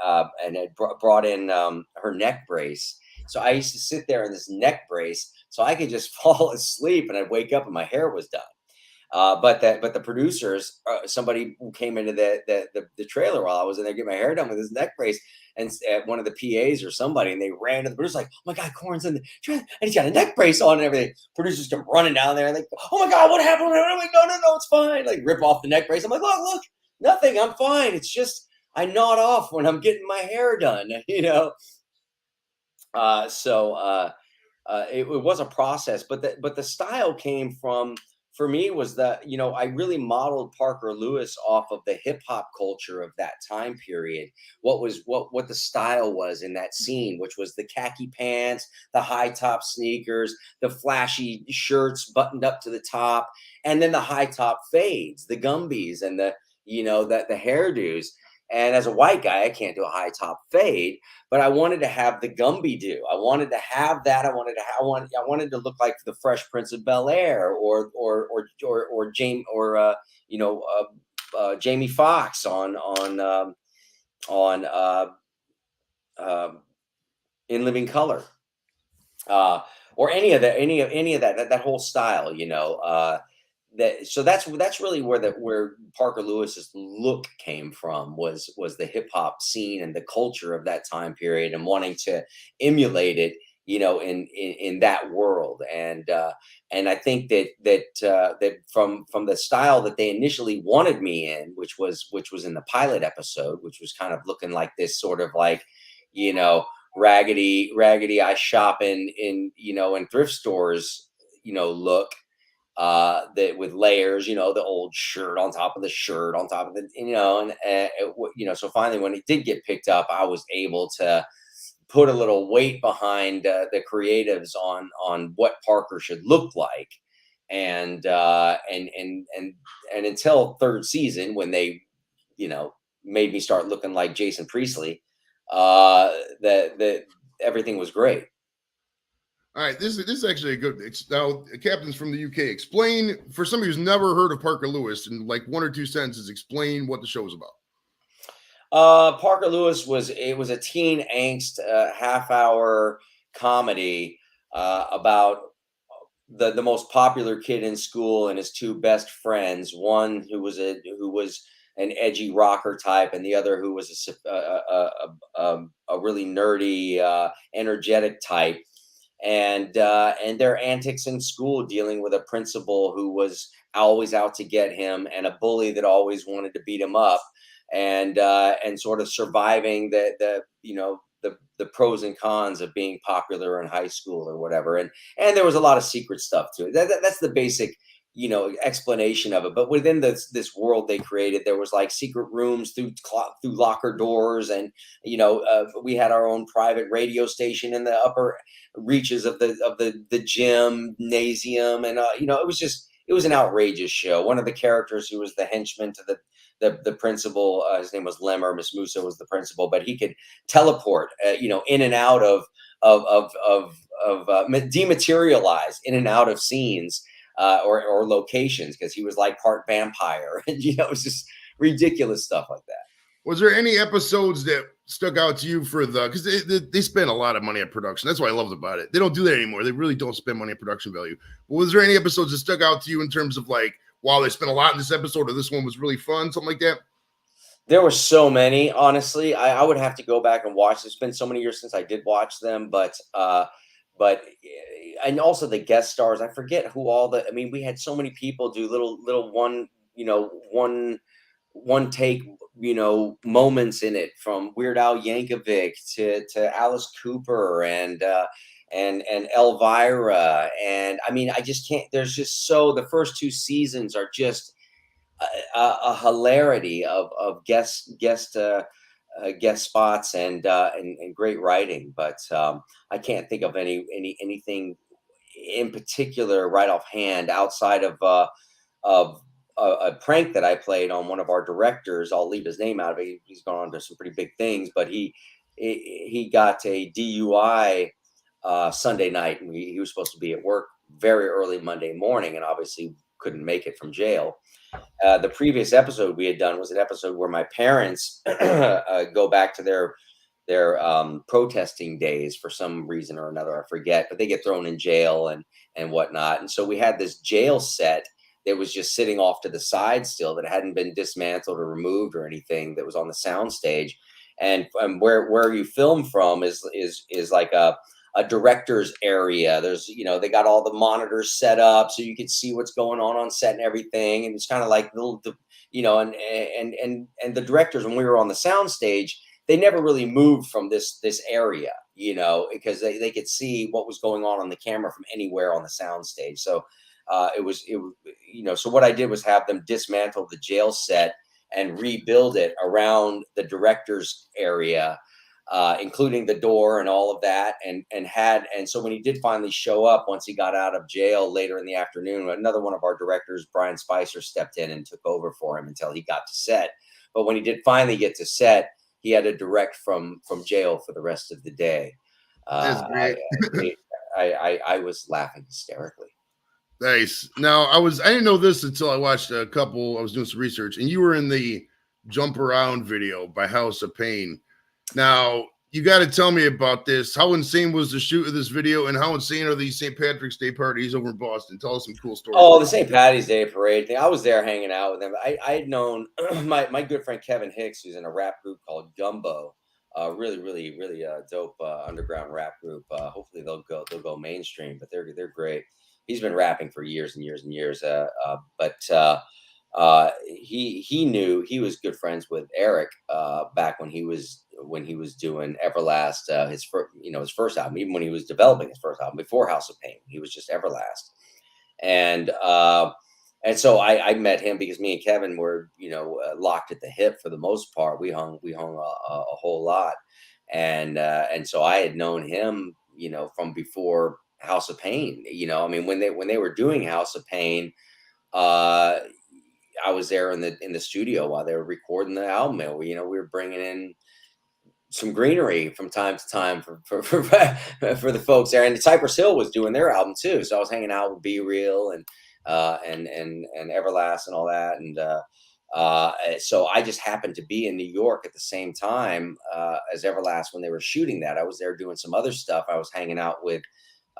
had brought in her neck brace. So I used to sit there in this neck brace so I could just fall asleep, and I'd wake up and my hair was done. But the producers, somebody who came into the trailer while I was in there getting my hair done with his neck brace, and one of the PAs or somebody, and they ran to the producer like, "Oh my God, Corin's in the trailer, and he's got a neck brace on and everything." Producers come running down there, and like, "Oh my God, what happened?" I'm like, "No, it's fine." Like rip off the neck brace. I'm like, "Look, nothing. I'm fine. It's just I nod off when I'm getting my hair done." It was a process, but the style came from, for me, was that I really modeled Parker Lewis off of the hip hop culture of that time period. What the style was in that scene, which was the khaki pants, the high top sneakers, the flashy shirts buttoned up to the top, and then the high top fades, the Gumbies, and the hairdos. And as a white guy, I can't do a high top fade, but I wanted to have the Gumby do. I wanted to have that. I wanted to look like the Fresh Prince of Bel-Air, or James, or Jamie Foxx on In Living Color, or any of that whole style. So that's really where Parker Lewis's look came from, was the hip hop scene and the culture of that time period, and wanting to emulate it, in that world. And I think that from the style that they initially wanted me in, which was in the pilot episode, which was kind of looking like this sort of like, raggedy I shop in thrift stores, look, that with layers, the old shirt on top of the shirt on top of the, so finally when it did get picked up, I was able to put a little weight behind the creatives on what Parker should look like, And until third season, when they, you know, made me start looking like Jason Priestley, that everything was great. All right, this is actually a good. Now, captain's from the UK. Explain for somebody who's never heard of Parker Lewis in like one or two sentences. Explain what the show is about. Parker Lewis was a teen angst half hour comedy about the most popular kid in school and his two best friends. One who was an edgy rocker type, and the other who was a really nerdy, energetic type. And their antics in school, dealing with a principal who was always out to get him, and a bully that always wanted to beat him up, and sort of surviving the pros and cons of being popular in high school or whatever. And there was a lot of secret stuff to it. That's the basic, explanation of it. But within this world they created, there was like secret rooms through locker doors, and we had our own private radio station in the upper reaches of the gymnasium. And it was an outrageous show. One of the characters, who was the henchman to the principal, his name was Lemmer. Miss Musa was the principal, but he could teleport, in and out of dematerialize in and out of scenes, or locations, because he was like part vampire. And it was just ridiculous stuff like that. Was there any episodes that stuck out to you for because they spend a lot of money on production? That's what I loved about it. They don't do that anymore. They really don't spend money on production value. But was there any episodes that stuck out to you in terms of like, wow, they spent a lot in this episode, or this one was really fun, something like that? There were so many, honestly. I would have to go back and watch. It's been so many years since I did watch them, but and also the guest stars. I forget who all I mean, we had so many people do little one take, moments in it, from Weird Al Yankovic to Alice Cooper and Elvira. And I mean, I just can't. There's just the first two seasons are just a hilarity of guest spots and great writing. But I can't think of anything in particular right offhand, outside of a prank that I played on one of our directors. I'll leave his name out of it. He's gone on to some pretty big things, but he got a DUI Sunday night, and he was supposed to be at work very early Monday morning, and obviously couldn't make it from jail. The previous episode we had done was an episode where my parents go back to their protesting days for some reason or another. I forget, but they get thrown in jail and whatnot. And so we had this jail set that was just sitting off to the side still, that hadn't been dismantled or removed or anything, that was on the sound stage. And where you film from is like a director's area. There's, they got all the monitors set up so you can see what's going on set and everything. And it's kind of like and the directors, when we were on the sound stage, they never really moved from this area, because they could see what was going on the camera from anywhere on the sound stage. So so what I did was have them dismantle the jail set and rebuild it around the director's area, including the door and all of that. And so when he did finally show up, once he got out of jail later in the afternoon, another one of our directors, Brian Spicer, stepped in and took over for him until he got to set. But when he did finally get to set, he had to direct from jail for the rest of the day. That's great. I was laughing hysterically. Nice. Now, I didn't know this until I watched I was doing some research, and you were in the Jump Around video by House of Pain. Now, you got to tell me about this. How insane was the shoot of this video, and how insane are these St. Patrick's Day parties over in Boston? Tell us some cool stories. Oh, the St. Patty's Day parade thing. I was there hanging out with them. I had known my good friend Kevin Hicks, who's in a rap group called Gumbo. Really, really, really dope underground rap group. Hopefully they'll go mainstream, but they're great. He's been rapping for years and years and years. But he knew, he was good friends with Eric back when he was doing Everlast, his first album, even when he was developing his first album before House of Pain. He was just Everlast. And so I met him because me and Kevin were, locked at the hip for the most part. We hung a whole lot. And so I had known him, from before House of Pain. I mean, when they were doing House of Pain, uh, I was there in the studio while they were recording the album. And we were bringing in some greenery from time to time for the folks there. And Cypress Hill was doing their album too, so I was hanging out with Be Real and Everlast and all that. And so I just happened to be in New York at the same time as Everlast when they were shooting that. I was there doing some other stuff. I was hanging out with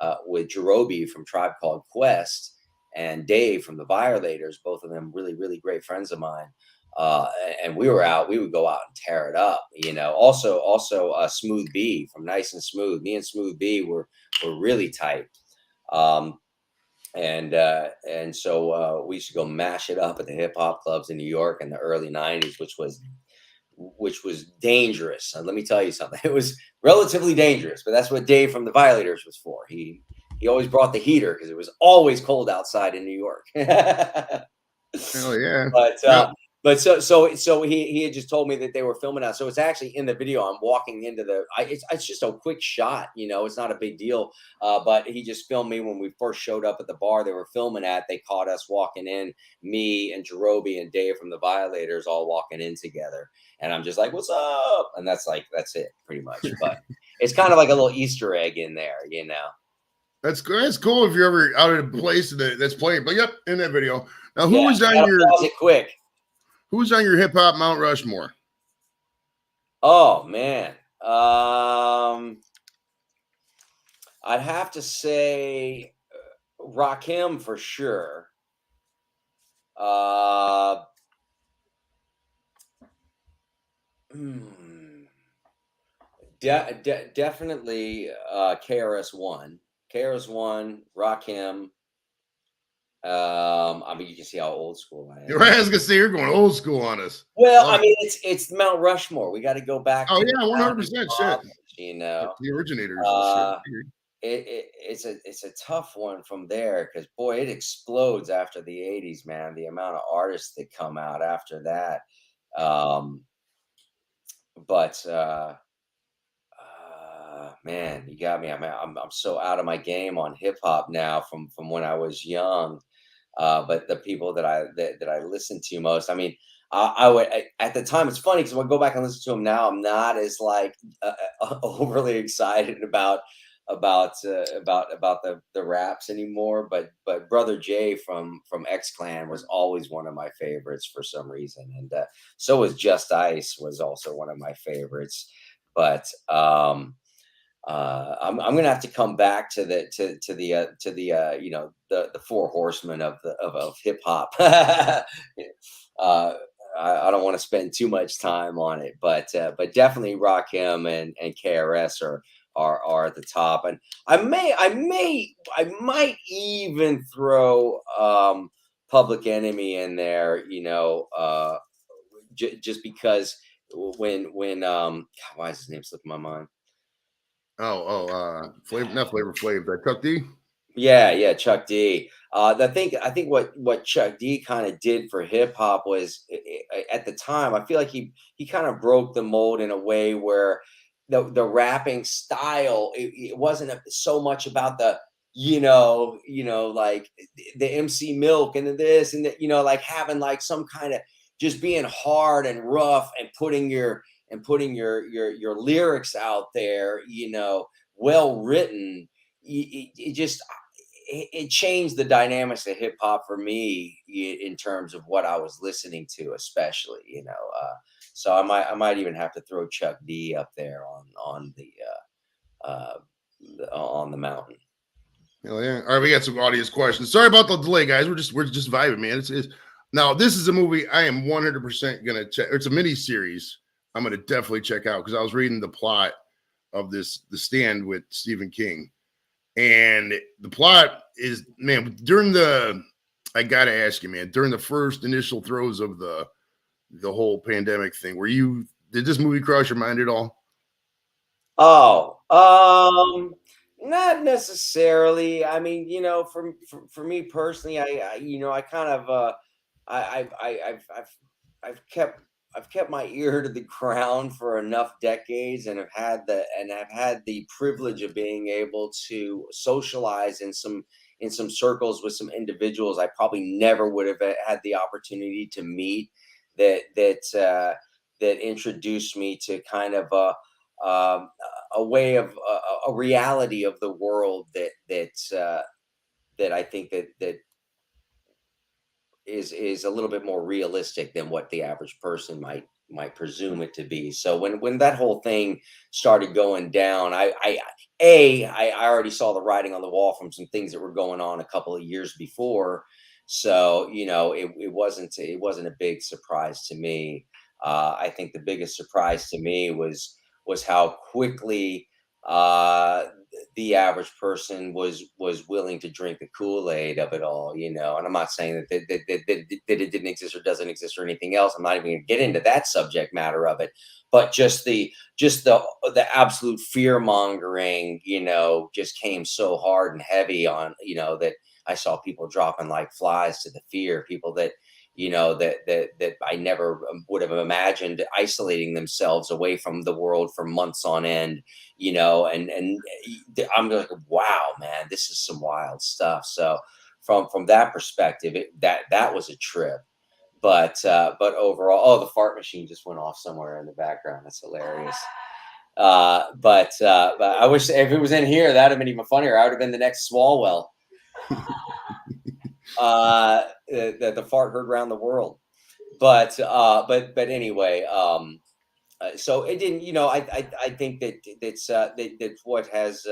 Jerobi from Tribe Called Quest and Dave from the Violators, both of them really, really great friends of mine. And we would go out and tear it up, also Smooth B from Nice and Smooth. Me and Smooth B were really tight. And so we used to go mash it up at the hip hop clubs in New York in the early 90s, which was dangerous. And let me tell you something, it was relatively dangerous, but that's what Dave from the Violators was for. He always brought the heater because it was always cold outside in New York. Hell yeah. But so he had just told me that they were filming out. So it's actually in the video. I'm walking into it's just a quick shot, it's not a big deal. But he just filmed me when we first showed up at the bar they were filming at. They caught us walking in, me and Jerobi and Dave from the Violators all walking in together. And I'm just like, what's up? And that's it pretty much. But it's kind of like a little Easter egg in there, That's good. That's cool if you're ever out at a place that's playing. But yep, in that video. Now, who was on your quick? Who's on your hip hop Mount Rushmore? Oh man, I'd have to say Rakim for sure. Definitely KRS-One. KRS-One, Rakim. I mean, you can see how old school I am. I was gonna say you're going old school on us. Well, I mean, it's Mount Rushmore. We got to go back. Oh yeah, 100% shit. The originators. It's a tough one from there because boy, it explodes after the '80s, man. The amount of artists that come out after that. But man, you got me. I'm so out of my game on hip hop now from when I was young. But the people that I listen to most, I mean, I would at the time. It's funny because when I go back and listen to them now, I'm not as overly excited about the raps anymore. But Brother Jay from X Clan was always one of my favorites for some reason, and so was Just Ice was also one of my favorites. But I'm gonna have to come back to the four horsemen of hip hop. I don't want to spend too much time on it, but definitely Rakim and KRS are at the top, and I might even throw Public Enemy in there, just because when why is his name slipping my mind? Flavor, not Flavor Flav, but Chuck D. Yeah, Chuck D. I think what Chuck D kind of did for hip hop was at the time. I feel like he kind of broke the mold in a way where the rapping style it wasn't so much about the like the MC Milk and this and that, like having like some kind of just being hard and rough and putting your lyrics out there, well written. It changed the dynamics of hip hop for me in terms of what I was listening to, especially, so I might even have to throw Chuck D up there on the mountain. Hell yeah! All right, we got some audience questions. Sorry about the delay, guys. We're just vibing, man. It's now this is a movie I am 100% gonna check. It's a mini series. I'm gonna definitely check out because I was reading the plot of The Stand with Stephen King, and the plot is, man, I gotta ask you, man, during the first initial throes of the whole pandemic thing, did this movie cross your mind at all? Oh, not necessarily. I mean, for me personally, I kind of I've kept I've kept my ear to the ground for enough decades, and have had the privilege of being able to socialize in some circles with some individuals I probably never would have had the opportunity to meet, that introduced me to kind of um, a way of a reality of the world that I think that is a little bit more realistic than what the average person might presume it to be. So when that whole thing started going down, I already saw the writing on the wall from some things that were going on a couple of years before. So it wasn't a big surprise to me. I think the biggest surprise to me was how quickly the average person was willing to drink the Kool-Aid of it all, And I'm not saying that it didn't exist or doesn't exist or anything else. I'm not even going to get into that subject matter of it, but just the absolute fear mongering, just came so hard and heavy on, that I saw people dropping like flies to the fear. People that I never would have imagined isolating themselves away from the world for months on end, I'm like, wow, man, this is some wild stuff. So from that perspective, that was a trip. But overall, oh, the fart machine just went off somewhere in the background. That's hilarious. But I wish if it was in here, that'd have been even funnier. I would have been the next Swalwell. The fart heard around the world. But anyway, so it didn't. I think that what has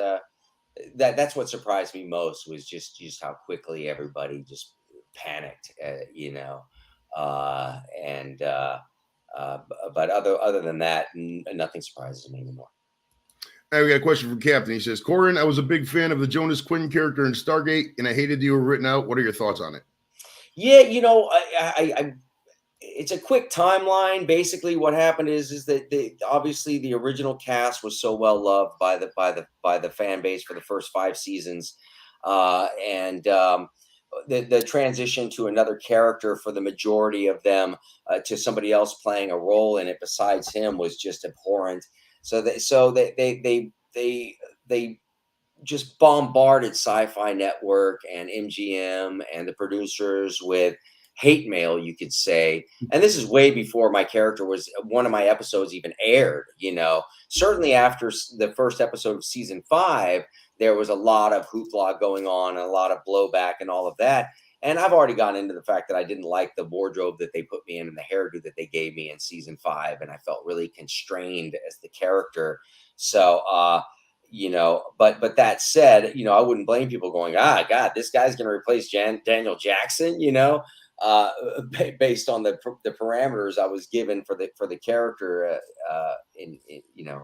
that's what surprised me most was just how quickly everybody just panicked. And but other than that, nothing surprises me anymore. Hey, we got a question from Captain. He says, Corin, I was a big fan of the Jonas Quinn character in Stargate, and I hated you were written out. What are your thoughts on it? Yeah, it's a quick timeline. Basically, what happened is that obviously the original cast was so well loved by the fan base for the first 5 seasons, and the transition to another character for the majority of them, to somebody else playing a role in it besides him, was just abhorrent. So they just bombarded Sci-Fi Network and MGM and the producers with hate mail, you could say. And this is way before my character was one of my episodes even aired. Certainly after the first episode of season 5, there was a lot of hoopla going on and a lot of blowback and all of that. And I've already gone into the fact that I didn't like the wardrobe that they put me in and the hairdo that they gave me in season 5, and I felt really constrained as the character. So but that said, I wouldn't blame people going, God, this guy's going to replace Daniel Jackson, uh, based on the parameters I was given for the character,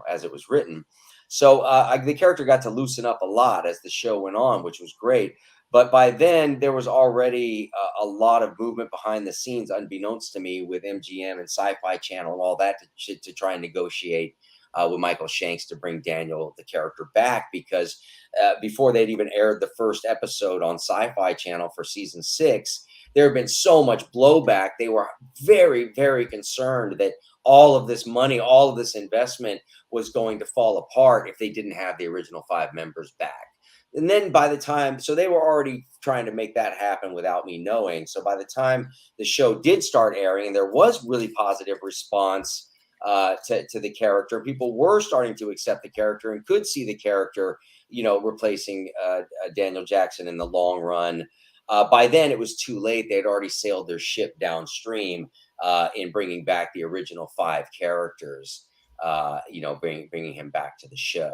as it was written. So the character got to loosen up a lot as the show went on, which was great. But by then, there was already a lot of movement behind the scenes, unbeknownst to me, with MGM and Sci-Fi Channel and all that to try and negotiate with Michael Shanks to bring Daniel, the character, back, because before they'd even aired the first episode on Sci-Fi Channel for season 6, there had been so much blowback. They were very, very concerned that all of this money, all of this investment was going to fall apart if they didn't have the original 5 members back. And then by the time, so they were already trying to make that happen without me knowing. So by the time the show did start airing, and there was really positive response to the character, people were starting to accept the character and could see the character, replacing Daniel Jackson in the long run. By then, it was too late. They had already sailed their ship downstream in bringing back the original 5 characters, bringing him back to the show.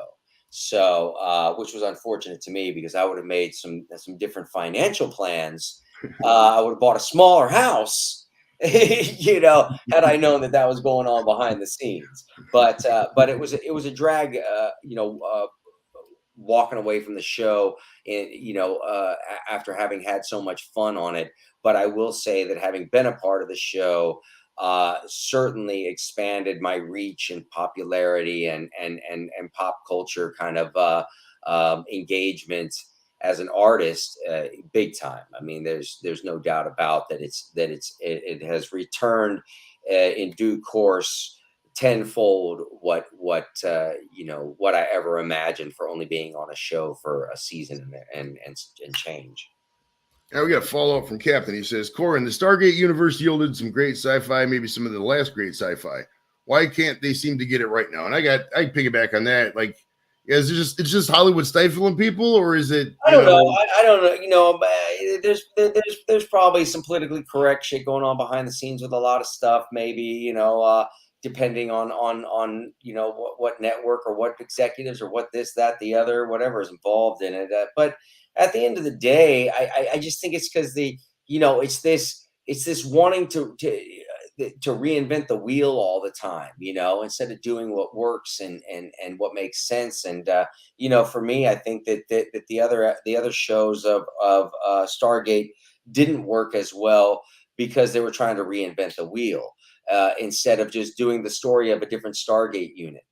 So, which was unfortunate to me, because I would have made some different financial plans. I would have bought a smaller house, had I known that was going on behind the scenes. But it was a drag, walking away from the show, and after having had so much fun on it. But I will say that having been a part of the show certainly expanded my reach and popularity and pop culture kind of engagement as an artist, big time. I mean, there's no doubt about that. It has returned in due course tenfold what I ever imagined for only being on a show for a season and change. Now we got a follow up from Captain. He says, Corin, the Stargate universe yielded some great sci-fi, maybe some of the last great sci-fi. Why can't they seem to get it right now? And I piggyback on that. Like, is it's just Hollywood stifling people, or is it? I don't know. I don't know. There's probably some politically correct shit going on behind the scenes with a lot of stuff. Maybe depending on what network or what executives or what this, that, the other, whatever is involved in it. But at the end of the day, I just think it's because it's this wanting to reinvent the wheel all the time, instead of doing what works and what makes sense. And for me, I think that the other shows of Stargate didn't work as well because they were trying to reinvent the wheel instead of just doing the story of a different Stargate unit.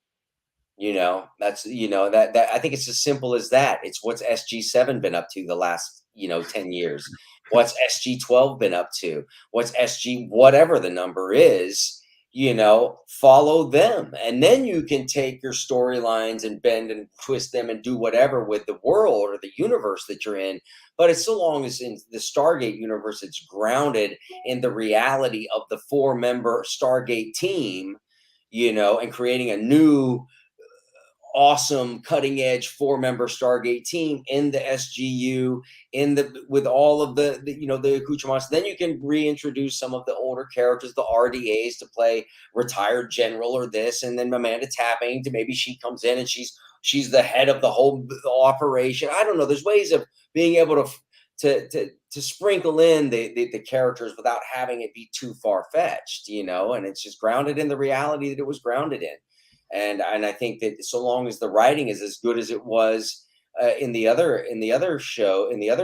That's that I think it's as simple as that. It's what's SG7 been up to the last 10 years. What's SG12 been up to? What's SG whatever the number is? Follow them, and then you can take your storylines and bend and twist them and do whatever with the world or the universe that you're in. But it's so long as in the Stargate universe, it's grounded in the reality of the 4-member Stargate team, and creating a new awesome cutting edge 4-member Stargate team in the SGU with all of the accoutrements. Then you can reintroduce some of the older characters, the RDAs, to play retired general or this, and then Amanda Tapping to maybe she comes in and she's the head of the whole operation. I don't know. There's ways of being able to sprinkle in the characters without having it be too far fetched, and it's just grounded in the reality that it was grounded in. And I think that so long as the writing is as good as it was in the other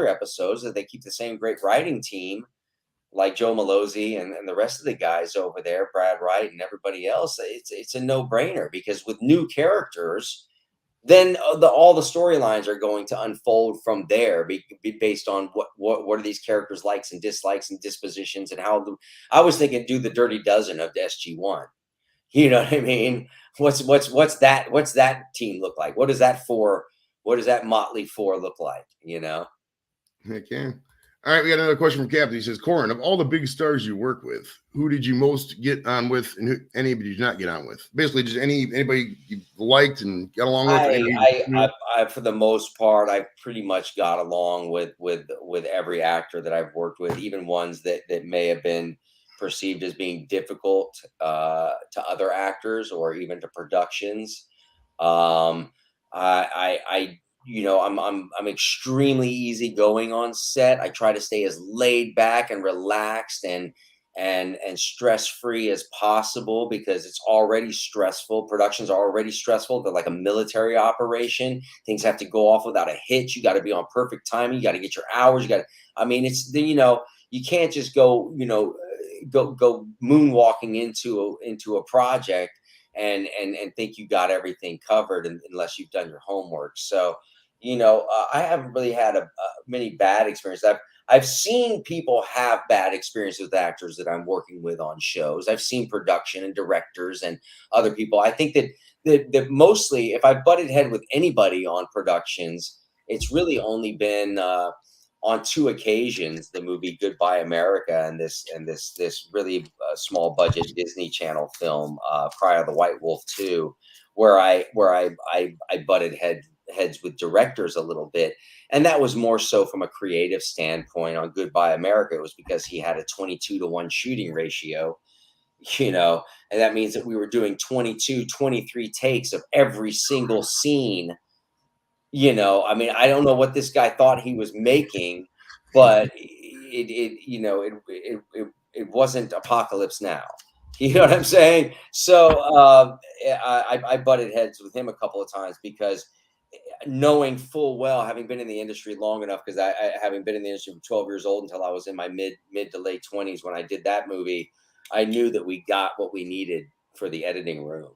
episodes, that they keep the same great writing team like Joe Malozzi and the rest of the guys over there, Brad Wright and everybody else, it's a no-brainer, because with new characters, then all the storylines are going to unfold from there, be based on what are these characters' likes and dislikes and dispositions, and I was thinking do the Dirty Dozen of the SG1. You know what I mean? What's that team look like? What does that Motley Four look like? Heck yeah. All right, we got another question from Captain. He says, Corin, of all the big stars you work with, who did you most get on with, and anybody did you not get on with? Basically, just anybody you liked and got along with. I for the most part, I pretty much got along with every actor that I've worked with, even ones that may have been perceived as being difficult to other actors or even to productions. I'm extremely easygoing on set. I try to stay as laid back and relaxed and stress free as possible, because it's already stressful. Productions are already stressful. They're like a military operation. Things have to go off without a hitch. You got to be on perfect timing. You got to get your hours. You can't just go moonwalking into a project and think you got everything covered unless you've done your homework. So, I haven't really had many bad experiences. I've seen people have bad experiences with actors that I'm working with on shows. I've seen production and directors and other people. I think that mostly, if I butted head with anybody on productions, it's really only been on 2 occasions, the movie Goodbye America and this really small budget Disney Channel film, Cry of the White Wolf 2, where I butted heads with directors a little bit. And that was more so from a creative standpoint. On Goodbye America, it was because he had a 22-to-1 shooting ratio, and that means that we were doing 22, 23 takes of every single scene. I don't know what this guy thought he was making, but it wasn't Apocalypse Now. You know what I'm saying? So I butted heads with him a couple of times, because knowing full well, having been in the industry long enough, because having been in the industry from 12 years old until I was in my mid to late 20s when I did that movie, I knew that we got what we needed for the editing room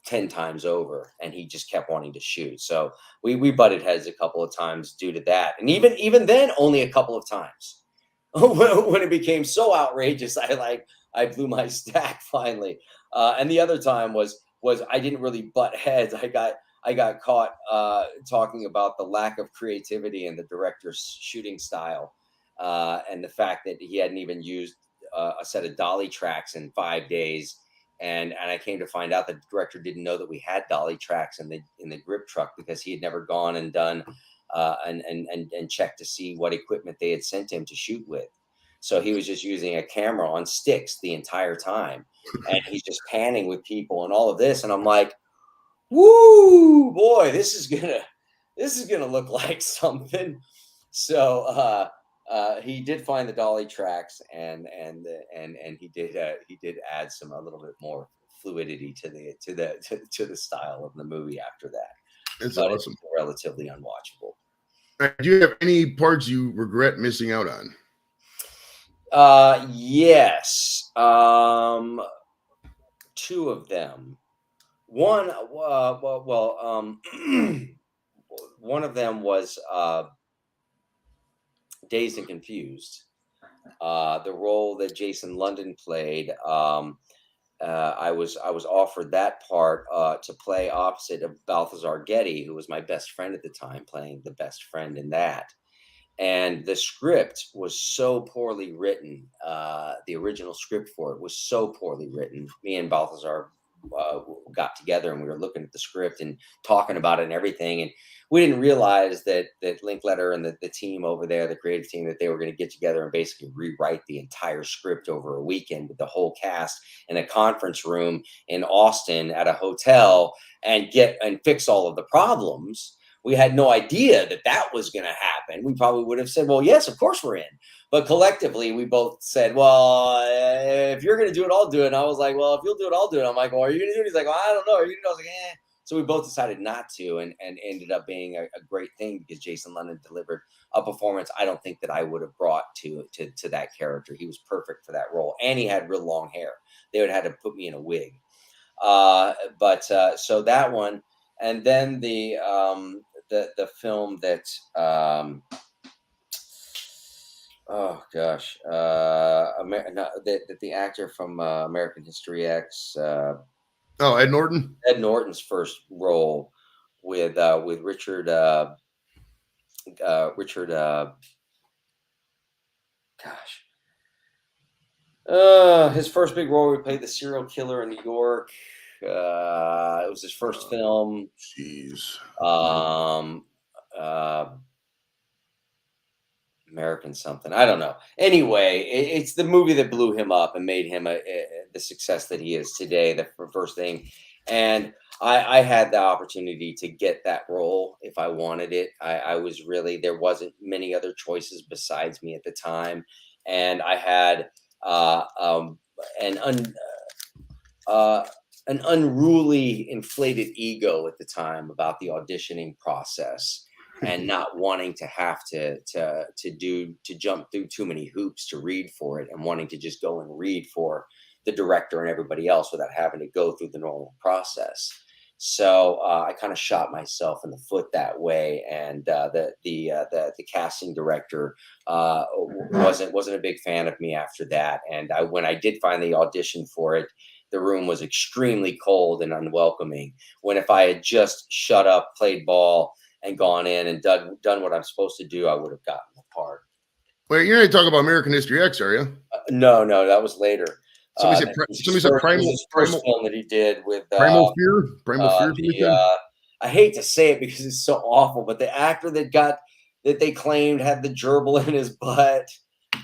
10 times over, and he just kept wanting to shoot. So we butted heads a couple of times due to that, and even then only a couple of times. When it became so outrageous, I I blew my stack finally. And the other time was I didn't really butt heads. I got caught talking about the lack of creativity in the director's shooting style, and the fact that he hadn't even used a set of dolly tracks in 5 days. And I came to find out that the director didn't know that we had dolly tracks in the grip truck, because he had never gone and done and checked to see what equipment they had sent him to shoot with. So he was just using a camera on sticks the entire time, and he's just panning with people and all of this. And I'm like, woo, boy, this is gonna look like something. So he did find the dolly tracks, and he did add some a little bit more fluidity to the style of the movie after that. It's But awesome. it's relatively unwatchable. Do you have any parts you regret missing out on? Yes. Two of them. One, one of them was Dazed and Confused. The role that Jason London played. I was offered that part to play opposite of Balthazar Getty, who was my best friend at the time, playing the best friend in that. And the script was so poorly written. The original script for it was so poorly written. Me and Balthazar got together, and we were looking at the script and talking about it and everything. And we didn't realize that Linkletter and the team over there, the creative team, that they were going to get together and basically rewrite the entire script over a weekend with the whole cast in a conference room in Austin at a hotel, and fix all of the problems. We had no idea that that was going to happen. We probably would have said, well, yes, of course we're in. But collectively, we both said, well, if you're going to do it, I'll do it. And I was like, well, if you'll do it, I'll do it. I'm like, well, are you going to do it? He's like, well, I don't know. Are you going to do it? I was like, eh. So we both decided not to, and ended up being a great thing, because Jason London delivered a performance I don't think that I would have brought to that character. He was perfect for that role. And he had real long hair. They would have had to put me in a wig. So that one. And then the film that oh gosh, the actor from American History X, Ed Norton. Ed Norton's first role with Richard Richard gosh. His first big role, he played the serial killer in New York. It was his first film. Jeez. American something. I don't know. Anyway, it's the movie that blew him up and made him the success that he is today. The first thing, and I had the opportunity to get that role if I wanted it. I was really, there wasn't many other choices besides me at the time, and I had an an unruly, inflated ego at the time about the auditioning process, and not wanting to have to jump through too many hoops to read for it, and wanting to just go and read for the director and everybody else without having to go through the normal process. So I kind of shot myself in the foot that way, and the casting director wasn't a big fan of me after that. And when I did finally audition for it, the room was extremely cold and unwelcoming. When if I had just shut up, played ball, and gone in and done what I'm supposed to do, I would have gotten the part. Wait, you're not talking about American History X, are you? No, that was later. Somebody said Primal. His first film that he did with Primal Fear. Primal Fear. I hate to say it because it's so awful, but the actor that they claimed had the gerbil in his butt.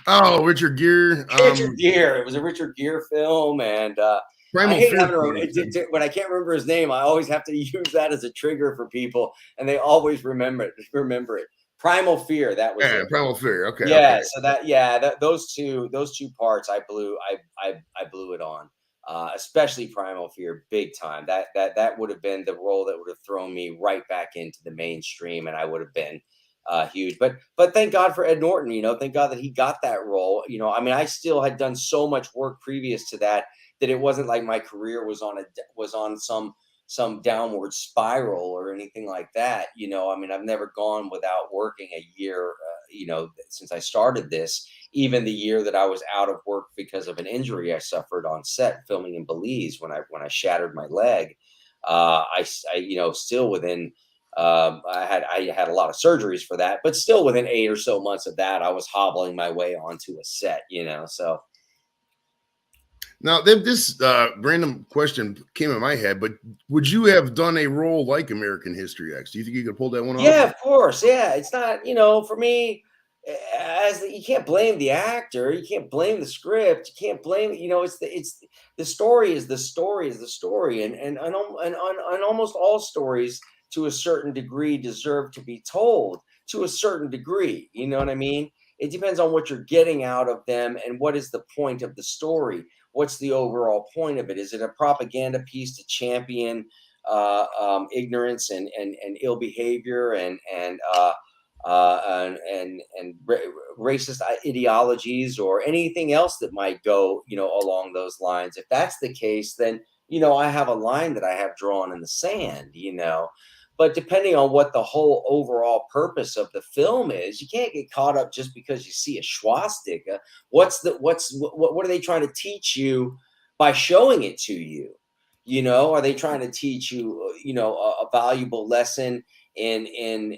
Oh, Richard Gere. Richard Gere. It was a Richard Gere film, and Primal I hate Fear. having when I can't remember his name. I always have to use that as a trigger for people, and they always remember it. Primal Fear. That was it. Primal Fear. Okay. Yeah. Okay. So those two parts I blew it on. Especially Primal Fear, big time. That would have been the role that would have thrown me right back into the mainstream, and I would have been huge. But thank God for Ed Norton. Thank God that he got that role. I mean, I still had done so much work previous to that it wasn't like my career was on some downward spiral or anything like that. I mean, I've never gone without working a year, since I started this, even the year that I was out of work because of an injury I suffered on set filming in Belize when I shattered my leg. Still within, I had a lot of surgeries for that, but still within 8 or so months of that, I was hobbling my way onto a set, so. Now, this random question came in my head, but would you have done a role like American History X? Do you think you could pull that one off? Yeah, of course. Yeah, it's not, for me, you can't blame the actor, you can't blame the script, you can't blame, it's the story is the story is the story, and almost all stories to a certain degree deserve to be told to a certain degree. You know what I mean? It depends on what you're getting out of them and what is the point of the story. What's the overall point of it? Is it a propaganda piece to champion ignorance and ill behavior and racist ideologies or anything else that might go along those lines? If that's the case, then I have a line that I have drawn in the sand. But depending on what the whole overall purpose of the film is, you can't get caught up just because you see a swastika. What are they trying to teach you by showing it to you? Are they trying to teach you, a valuable lesson in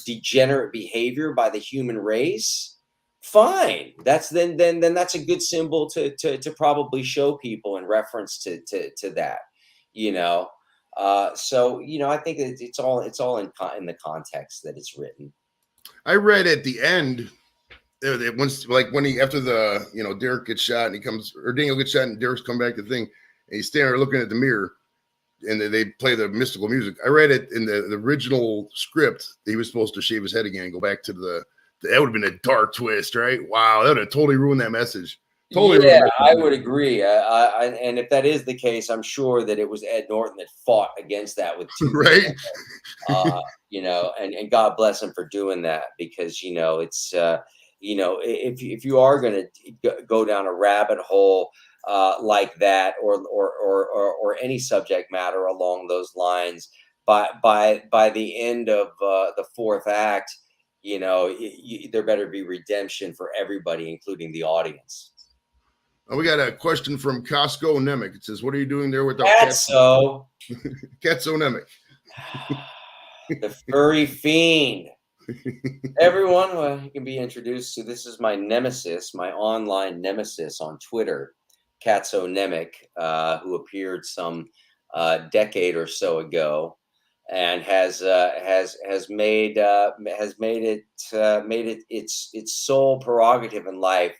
degenerate behavior by the human race? Fine. Then that's a good symbol to probably show people in reference to that. I think it's all in the context that it's written. I read at the end once, like when after the Derek gets shot and Daniel gets shot and Derek's come back to the thing and he's standing there looking at the mirror and they play the mystical music. I read it in the original script. He was supposed to shave his head again and go back to that would have been a dark twist, right? Wow, that would have totally ruined that message. Totally. Yeah, I would agree. And if that is the case, I'm sure that it was Ed Norton that fought against that with two, right? And God bless him for doing that, because it's if you are going to go down a rabbit hole like that, or any subject matter along those lines, by the end of the fourth act, there better be redemption for everybody, including the audience. We got a question from Corin Nemic. It says, "What are you doing there without Katso Nemic?" The furry fiend. Everyone, you can be introduced to. This is my nemesis, my online nemesis on Twitter, Katso Nemic, who appeared some decade or so ago, and has made it its sole prerogative in life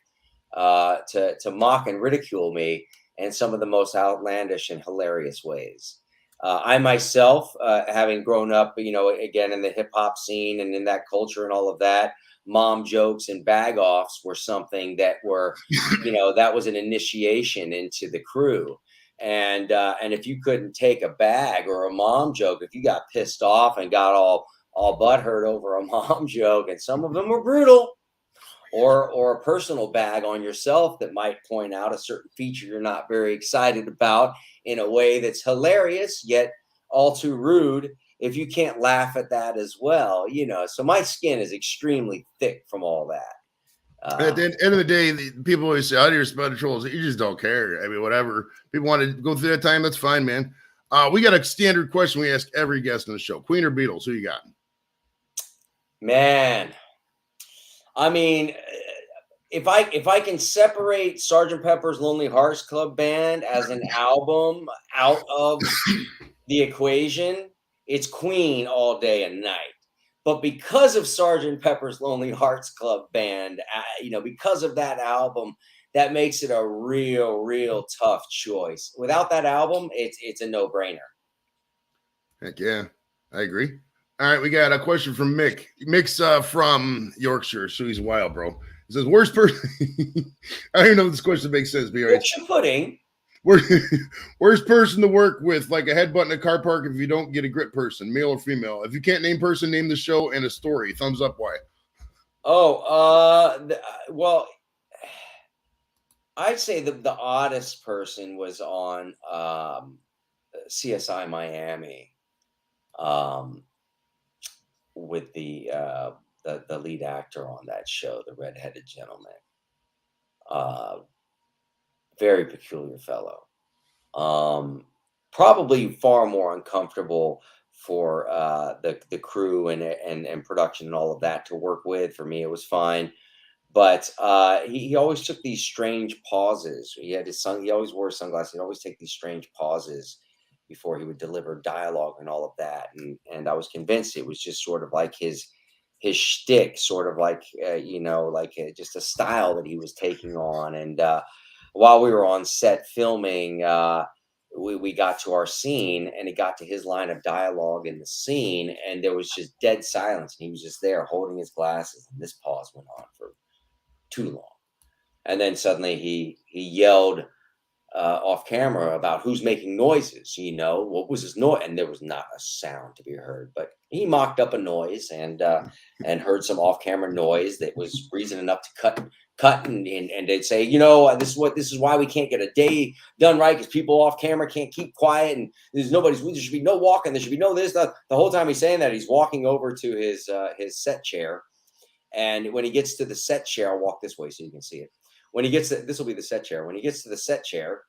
to mock and ridicule me in some of the most outlandish and hilarious ways. I myself, having grown up, again in the hip hop scene and in that culture and all of that, mom jokes and bag offs were something that were, that was an initiation into the crew. And if you couldn't take a bag or a mom joke, if you got pissed off and got all butthurt over a mom joke, and some of them were brutal, or a personal bag on yourself that might point out a certain feature you're not very excited about in a way that's hilarious yet all too rude, if you can't laugh at that as well, so my skin is extremely thick from all that. At the end of the day, people always say, "How do you respect the trolls?" You just don't care. I mean, whatever people want to go through that time, that's fine, man. We got a standard question we ask every guest on the show: Queen or Beatles? Who you got? Man, I mean, if I can separate Sgt. Pepper's Lonely Hearts Club Band as an album out of the equation, it's Queen all day and night. But because of Sgt. Pepper's Lonely Hearts Club Band, because of that album, that makes it a real tough choice. Without that album, it's a no-brainer. Heck yeah, I agree. All right, we got a question from Mick. Mick's from Yorkshire, so he's wild, bro. He says, "Worst person." I don't even know if this question makes sense, but What's your pudding? Worst person to work with, like a headbutt in a car park if you don't get a grip person, male or female. If you can't name person, name the show and a story. Thumbs up, why? Well, I'd say the oddest person was on CSI Miami, with the the lead actor on that show, the redheaded gentleman. Uh, Very peculiar fellow. Um, Probably far more uncomfortable for the crew and production and all of that to work with. For me, it was fine, but he always took these strange pauses. He had his son. He always wore sunglasses. He'd always take these strange pauses before he would deliver dialogue and all of that. And I was convinced it was just sort of like his shtick, sort of like like just a style that he was taking on. And while we were on set filming, we got to our scene, and it got to his line of dialogue in the scene, and there was just dead silence, and he was just there holding his glasses, and this pause went on for too long. And then suddenly he yelled off camera about who's making noises. What was his noise? And there was not a sound to be heard. But he mocked up a noise and heard some off camera noise that was reason enough to cut and they'd say, this is why we can't get a day done right, because people off camera can't keep quiet, and there should be no walking, there should be no this. The whole time he's saying that, he's walking over to his set chair. And when he gets to the set chair, I'll walk this way so you can see it. When he gets to, this will be the set chair. When he gets to the set chair,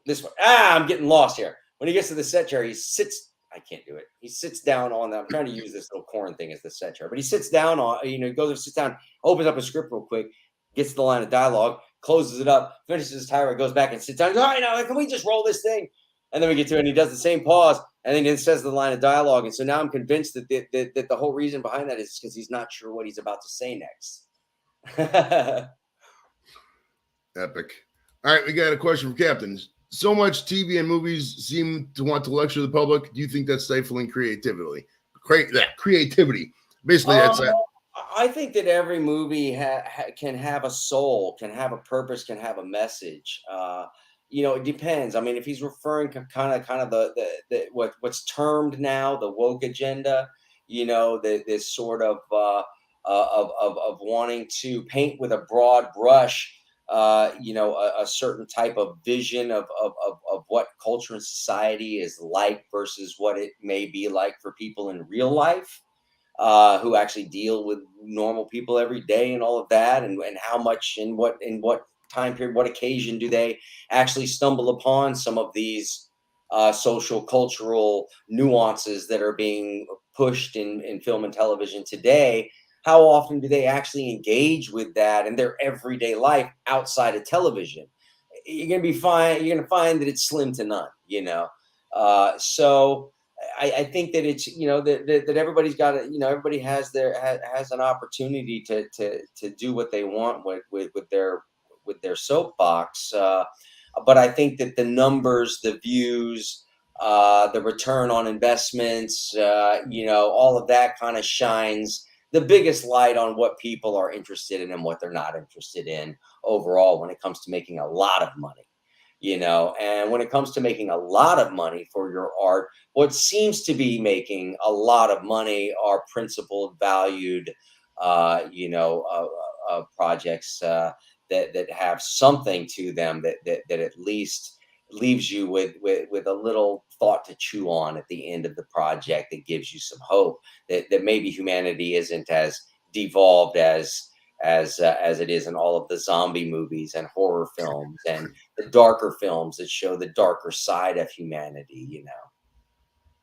this one, I'm getting lost here. When he gets to the set chair, he sits. I can't do it. He sits down on that. I'm trying to use this little Corin thing as the set chair, but he sits down on. He goes and sits down, opens up a script real quick, gets to the line of dialogue, closes it up, finishes his tirade, goes back and sits down. All right, now can we just roll this thing? And then we get to it, and he does the same pause, and then he says the line of dialogue. And so now I'm convinced that the whole reason behind that is because he's not sure what he's about to say next. Epic. All right, we got a question from Captain. So much TV and movies seem to want to lecture the public. Do you think that's stifling creativity? Creativity. Basically, that's it. I think that every movie can have a soul, can have a purpose, can have a message. It depends. I mean, if he's referring to kind of the what's termed now the woke agenda, this sort of wanting to paint with a broad brush, a certain type of vision of what culture and society is like versus what it may be like for people in real life, who actually deal with normal people every day and all of that, and how much in what time period, what occasion do they actually stumble upon some of these social cultural nuances that are being pushed in film and television today. How often do they actually engage with that in their everyday life outside of television? You're going to be fine. You're going to find that it's slim to none, so I think that it's, that everybody's got to, everybody has has an opportunity to do what they want with their soapbox. But I think that the numbers, the views, the return on investments, all of that kind of shines the biggest light on what people are interested in and what they're not interested in overall when it comes to making a lot of money, and when it comes to making a lot of money for your art, what seems to be making a lot of money are principled, valued, projects that have something to them that at least leaves you with a little thought to chew on at the end of the project, that gives you some hope that maybe humanity isn't as devolved as it is in all of the zombie movies and horror films and the darker films that show the darker side of humanity.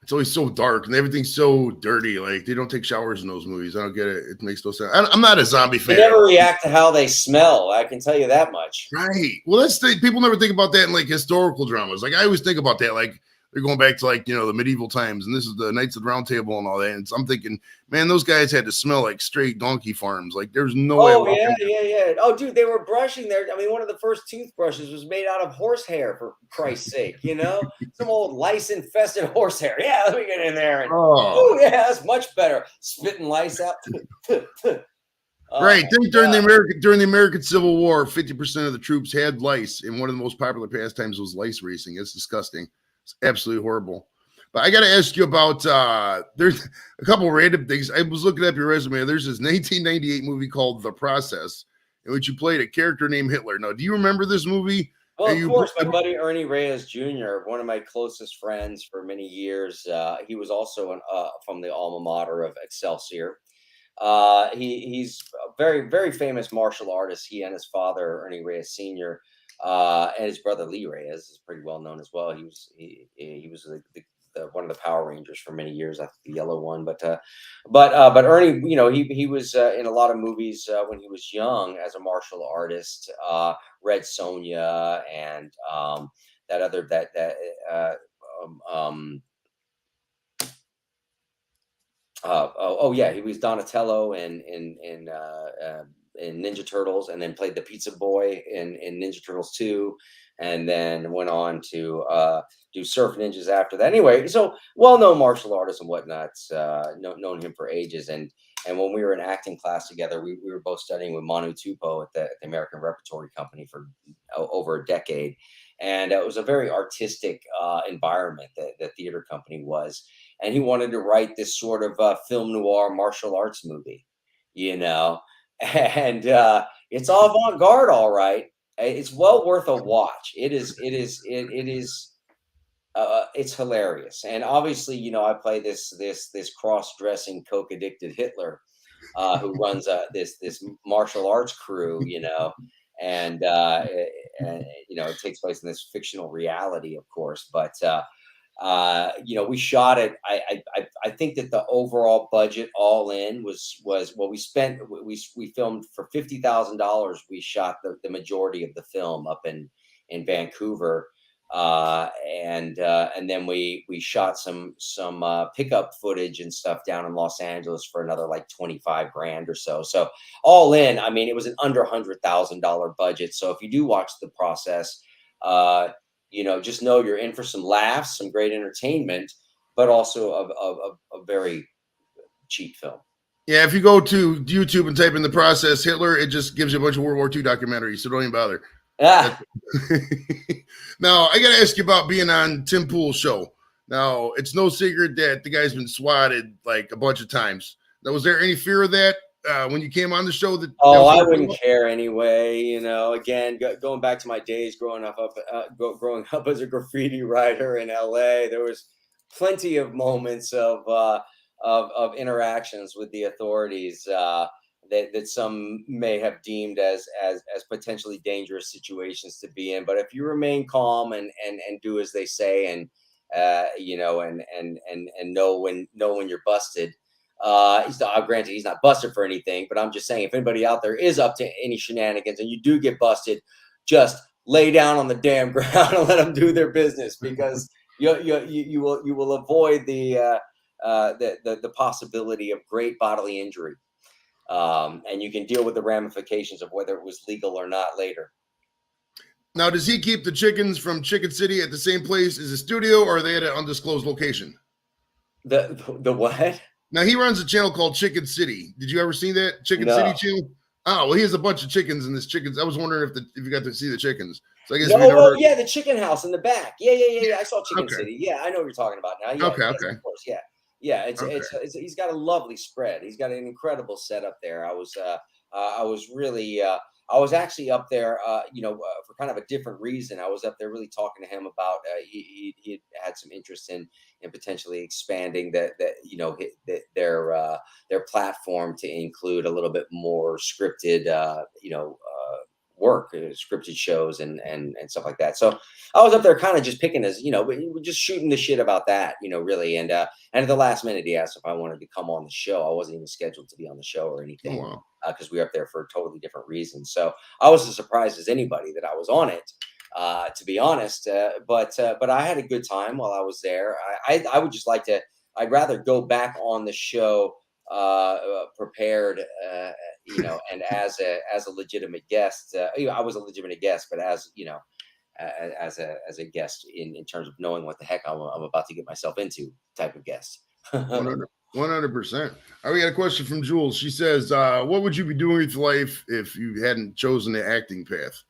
It's always so dark and everything's so dirty. Like, they don't take showers in those movies. I don't get it. It makes no sense. I'm not a zombie fan. They never react to how they smell. I can tell you that much. Right. Well, that's people never think about that in like historical dramas. Like, I always think about that. Like, they're going back to like, the medieval times, and this is the Knights of the Round Table and all that. And so I'm thinking, man, those guys had to smell like straight donkey farms. Like, there's no way. Oh, yeah. Oh, dude, they were brushing their. I mean, one of the first toothbrushes was made out of horsehair, for Christ's sake. Some old lice-infested horsehair. Yeah, let me get in there. And, oh, yeah, that's much better. Spitting lice out. Right. Think during the American Civil War, 50% of the troops had lice, and one of the most popular pastimes was lice racing. It's disgusting. It's absolutely horrible. But I got to ask you about, there's a couple random things. I was looking up your resume. There's this 1998 movie called The Process, in which you played a character named Hitler. Now, do you remember this movie? Well, of course, my buddy Ernie Reyes Jr., one of my closest friends for many years. He was also from the alma mater of Excelsior. He's a very, very famous martial artist. He and his father, Ernie Reyes Sr., and his brother Lee Reyes is pretty well known as well. He was one of the Power Rangers for many years. I think the yellow one, but Ernie, he was in a lot of movies when he was young as a martial artist. Red Sonja and that other that um, um, yeah, he was Donatello in Ninja Turtles, and then played the Pizza Boy in Ninja Turtles 2, and then went on to do Surf Ninjas after that. Anyway, so well-known martial artist and whatnot. Known him for ages, and when we were in acting class together, we were both studying with Manu Tupo at the American Repertory Company for over a decade, and it was a very artistic environment that the theater company was, and he wanted to write this sort of film noir martial arts movie, you know, and it's avant-garde, all right. It's well worth a watch. It's hilarious, and obviously, I play this cross-dressing coke addicted Hitler who runs this martial arts crew, and it takes place in this fictional reality, of course, but we shot it. I think that the overall budget all in was what we spent. We filmed for $50,000. We shot the majority of the film up in Vancouver, and then we shot some pickup footage and stuff down in Los Angeles for another like 25 grand or so. So all in, I mean, it was an under $100,000 budget. So if you do watch the process, just know you're in for some laughs, some great entertainment, but also a very cheap film. Yeah, if you go to YouTube and type in the process Hitler, it just gives you a bunch of World War II documentaries, so don't even bother. Ah. Now, I got to ask you about being on Tim Pool's show. Now, it's no secret that the guy's been swatted like a bunch of times. Now, was there any fear of that when you came on the show? I wouldn't care anyway. Again, going back to my days growing up as a graffiti writer in LA, there was plenty of moments of interactions with the authorities that some may have deemed as potentially dangerous situations to be in. But if you remain calm and do as they say, and and know when you're busted. Granted, he's not busted for anything, but I'm just saying, if anybody out there is up to any shenanigans and you do get busted, just lay down on the damn ground and let them do their business, because you will avoid the possibility of great bodily injury, and you can deal with the ramifications of whether it was legal or not later. Now, does he keep the chickens from Chicken City at the same place as the studio, or are they at an undisclosed location? The what? Now, he runs a channel called Chicken City. Did you ever see that Chicken City channel? Oh, well, he has a bunch of chickens in this chickens. I was wondering if you got to see the chickens. So I guess yeah, the chicken house in the back. Yeah. I saw Chicken City. Yeah, I know what you're talking about now. Yeah, okay. Of course, yeah. It's he's got a lovely spread. He's got an incredible setup there. I was actually up there, for kind of a different reason. I was up there really talking to him about he had some interest in potentially expanding their platform to include a little bit more scripted work, scripted shows and stuff like that. So I was up there kind of just picking we're just shooting the shit about that, really. And at the last minute, he asked if I wanted to come on the show. I wasn't even scheduled to be on the show or anything. Oh, wow. Because we were up there for totally different reasons. So I was as surprised as anybody that I was on it, to be honest. But I had a good time while I was there. I would just like to. I'd rather go back on the show prepared, and as a legitimate guest. I was a legitimate guest, but as as a guest in terms of knowing what the heck I'm about to get myself into, type of guest. 100%. We got a question from Jules. She says, what would you be doing with life if you hadn't chosen the acting path?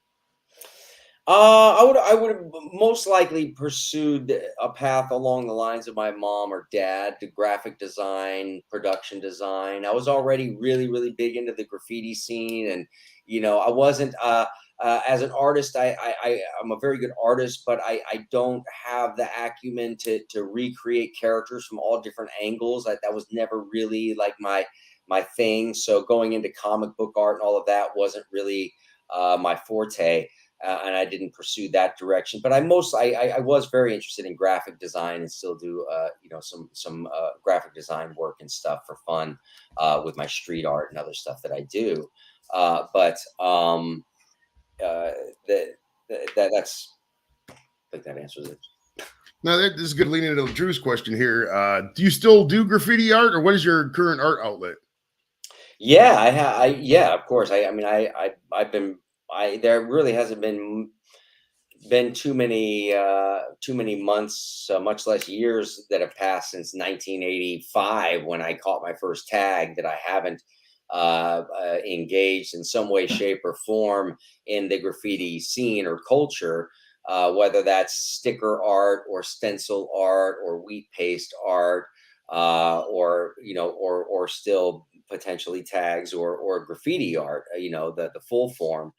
I would have most likely pursued a path along the lines of my mom or dad, to graphic design, production design. I was already really, really big into the graffiti scene, and I wasn't as an artist. I'm a very good artist, but I don't have the acumen to recreate characters from all different angles. That was never really like my thing. So going into comic book art and all of that wasn't really my forte. And I didn't pursue that direction. But I was very interested in graphic design and still do some graphic design work and stuff for fun with my street art and other stuff that I do. But that that's I think that answers it. Now, this is good leading into Drew's question here. Do you still do graffiti art, or what is your current art outlet? Yeah, I have. Yeah, of course. I mean, I've been. There really hasn't been too many months, much less years that have passed since 1985 when I caught my first tag that I haven't engaged in some way, shape, or form in the graffiti scene or culture. Whether that's sticker art or stencil art or wheat paste art, or still potentially tags or graffiti art. The full form.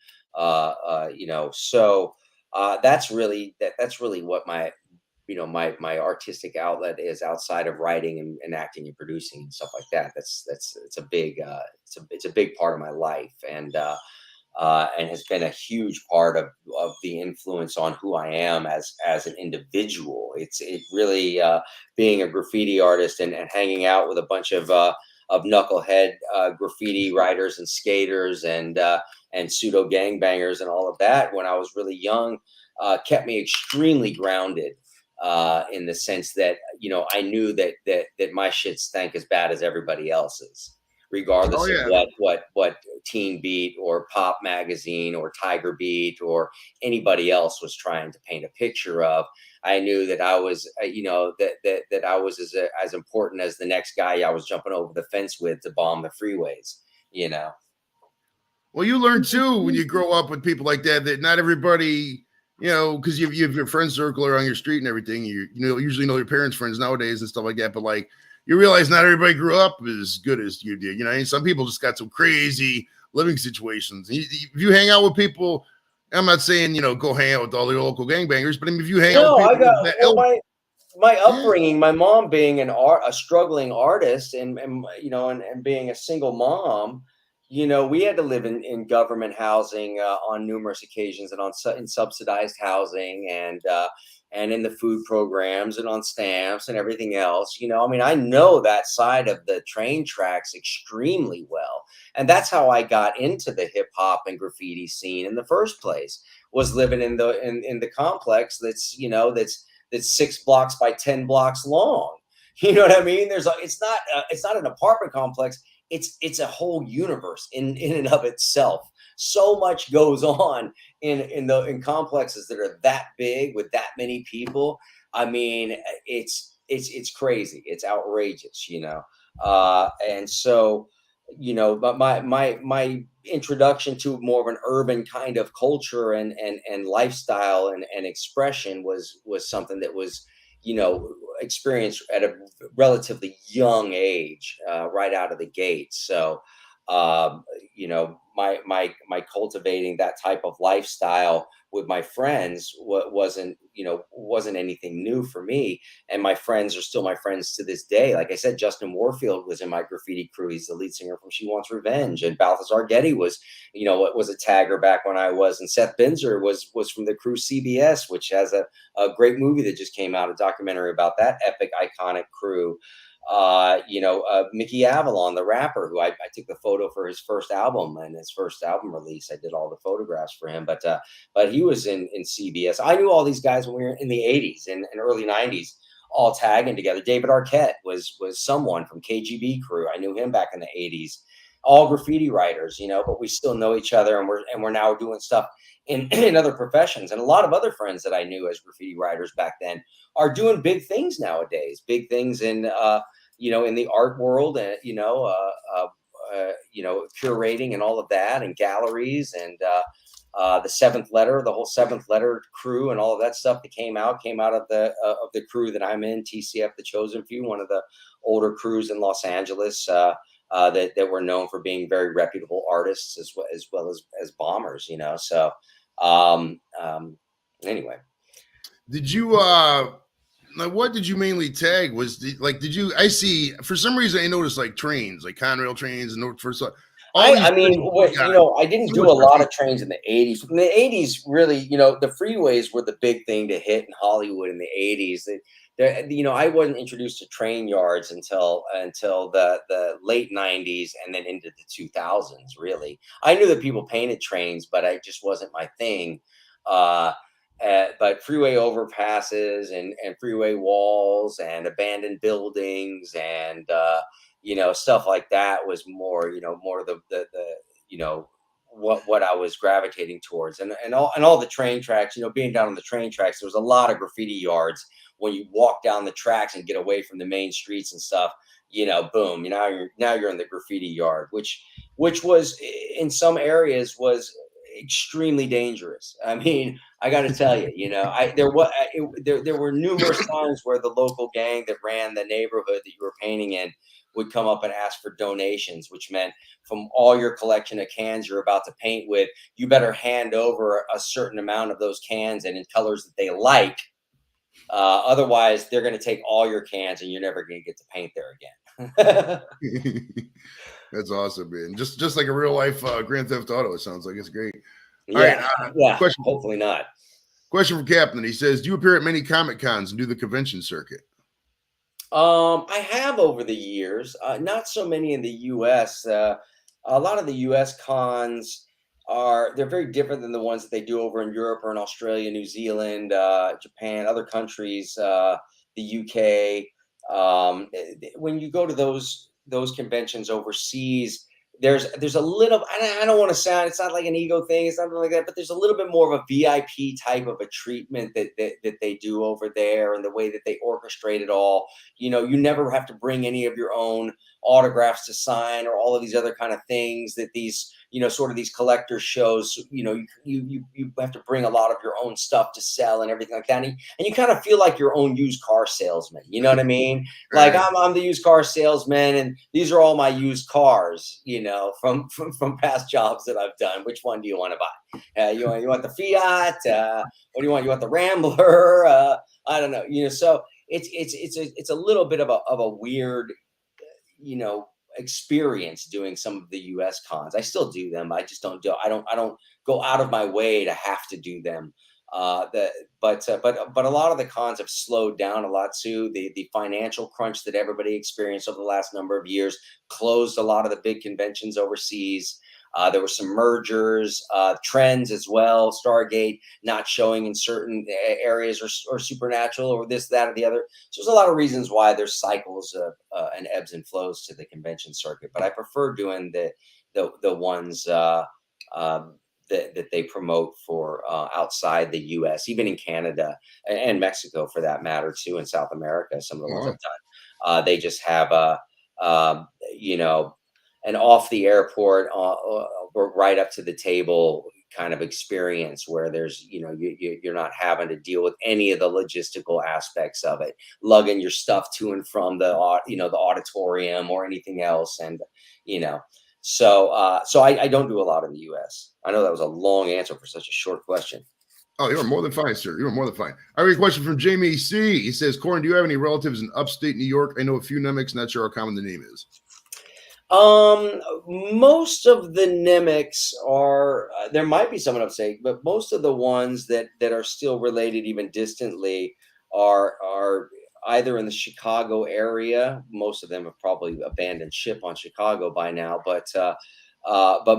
So that's really what my artistic outlet is outside of writing and acting and producing and stuff like that. It's a big it's a big part of my life, and has been a huge part of the influence on who I am as an individual. It really being a graffiti artist and hanging out with a bunch of knucklehead graffiti writers and skaters and pseudo gangbangers and all of that when I was really young kept me extremely grounded. In the sense that I knew that my shit stank as bad as everybody else's, Oh regardless of yeah. what Teen Beat or Pop Magazine or Tiger Beat or anybody else was trying to paint a picture of. I knew that I was, that I was as important as the next guy I was jumping over the fence with to bomb the freeways. You know. Well, you learn too when you grow up with people like that not everybody, because you have your friend circle around your street and everything. You usually know your parents' friends nowadays and stuff like that. But like you realize not everybody grew up as good as you did. And some people just got some crazy living situations. If you hang out with people, I'm not saying go hang out with all the local gangbangers, but I mean, if you hang out with No, I people got with that well. My yeah. upbringing, my mom being a struggling artist, and being a single mom, we had to live in government housing on numerous occasions, and in subsidized housing, and in the food programs, and on stamps and everything else. I mean, I know that side of the train tracks extremely well, and that's how I got into the hip hop and graffiti scene in the first place. Was living in the complex that's 6 blocks by 10 blocks long. You know what I mean? It's not an apartment complex. It's a whole universe in and of itself. So much goes on in complexes that are that big with that many people. I mean, it's crazy. It's outrageous. And so but my introduction to more of an urban kind of culture and lifestyle and expression was something that was experienced at a relatively young age, right out of the gate. So my cultivating that type of lifestyle with my friends wasn't anything new for me, and my friends are still my friends to this day. Like I said, Justin Warfield was in my graffiti crew. He's the lead singer from She Wants Revenge, and Balthazar Getty was a tagger back when I was, and Seth Binzer was from the crew CBS, which has a great movie that just came out, a documentary about that epic iconic crew. Mickey Avalon, the rapper, who I took the photo for his first album and his first album release. I did all the photographs for him, but he was in CBS. I knew all these guys when we were in the 80s and early 90s, all tagging together. David Arquette was someone from KGB crew. I knew him back in the 80s. All graffiti writers, but we still know each other, and we're now doing stuff in other professions. And a lot of other friends that I knew as graffiti writers back then are doing big things nowadays, big things in the art world, and curating and all of that, and galleries, and the the whole Seventh Letter crew, and all of that stuff that came out of the crew that I'm in, TCF, The Chosen Few, one of the older crews in Los Angeles, that were known for being very reputable artists as well as bombers. So anyway. Did you Now, what did you mainly tag? Did you? I see. For some reason, I noticed like trains, like Conrail trains, and for so all these. I mean, I didn't do a lot of trains in the 80s. In the 80s, really, the freeways were the big thing to hit in Hollywood in the 80s. I wasn't introduced to train yards until the late 90s and then into the 2000s, really. I knew that people painted trains, but it just wasn't my thing. Uh, but freeway overpasses and freeway walls and abandoned buildings and stuff like that was more the what I was gravitating towards, and all the train tracks, being down on the train tracks, there was a lot of graffiti yards when you walk down the tracks and get away from the main streets and stuff. Boom, now you're in the graffiti yard, which was in some areas was extremely dangerous. I mean, I got to tell you, there were numerous times where the local gang that ran the neighborhood that you were painting in would come up and ask for donations, which meant from all your collection of cans you're about to paint with, you better hand over a certain amount of those cans and in colors that they like. Otherwise, they're going to take all your cans and you're never going to get to paint there again. That's awesome, man. Just like a real life Grand Theft Auto. It sounds like it's great. Yeah, all right, yeah. Question, hopefully not. Question from Captain. He says, "Do you appear at many Comic Cons and do the convention circuit?" I have over the years, not so many in the U.S. A lot of the U.S. cons they're very different than the ones that they do over in Europe or in Australia, New Zealand, Japan, other countries, the UK. When you go to those conventions overseas, there's a little. I don't want to sound. It's not like an ego thing. It's nothing like that. But there's a little bit more of a VIP type of a treatment that they do over there, and the way that they orchestrate it all. You never have to bring any of your own autographs to sign or all of these other kind of things that these sort of these collector shows. You have to bring a lot of your own stuff to sell and everything like that, and you kind of feel like your own used car salesman. You know what I mean? Like I'm the used car salesman, and these are all my used cars. From past jobs that I've done. Which one do you want to buy? You want the Fiat? What do you want? You want the Rambler? I don't know. So it's a little bit of a weird, experience doing some of the US cons. I still do them. I just don't go out of my way to have to do them. But a lot of the cons have slowed down a lot too. The financial crunch that everybody experienced over the last number of years closed a lot of the big conventions overseas. There were some mergers, trends as well. Stargate not showing in certain areas, or Supernatural, or this, that, or the other. So there's a lot of reasons why there's cycles and ebbs and flows to the convention circuit. But I prefer doing the ones that they promote for outside the U.S., even in Canada and Mexico for that matter too, in South America. Some of the ones I've done, they just have an off the airport or right up to the table kind of experience where there's you're not having to deal with any of the logistical aspects of it, lugging your stuff to and from the auditorium or anything else, and so I don't do a lot in the US. I know that was a long answer for such a short question. Oh, you're more than fine, sir. You're more than fine. I have a question from Jamie C. He says, "Corin, do you have any relatives in upstate New York? I know a few Nemecs, not sure how common the name is." Most of the Nemecs are, there might be someone upstate, but most of the ones that are still related even distantly are either in the Chicago area. Most of them have probably abandoned ship on Chicago by now, but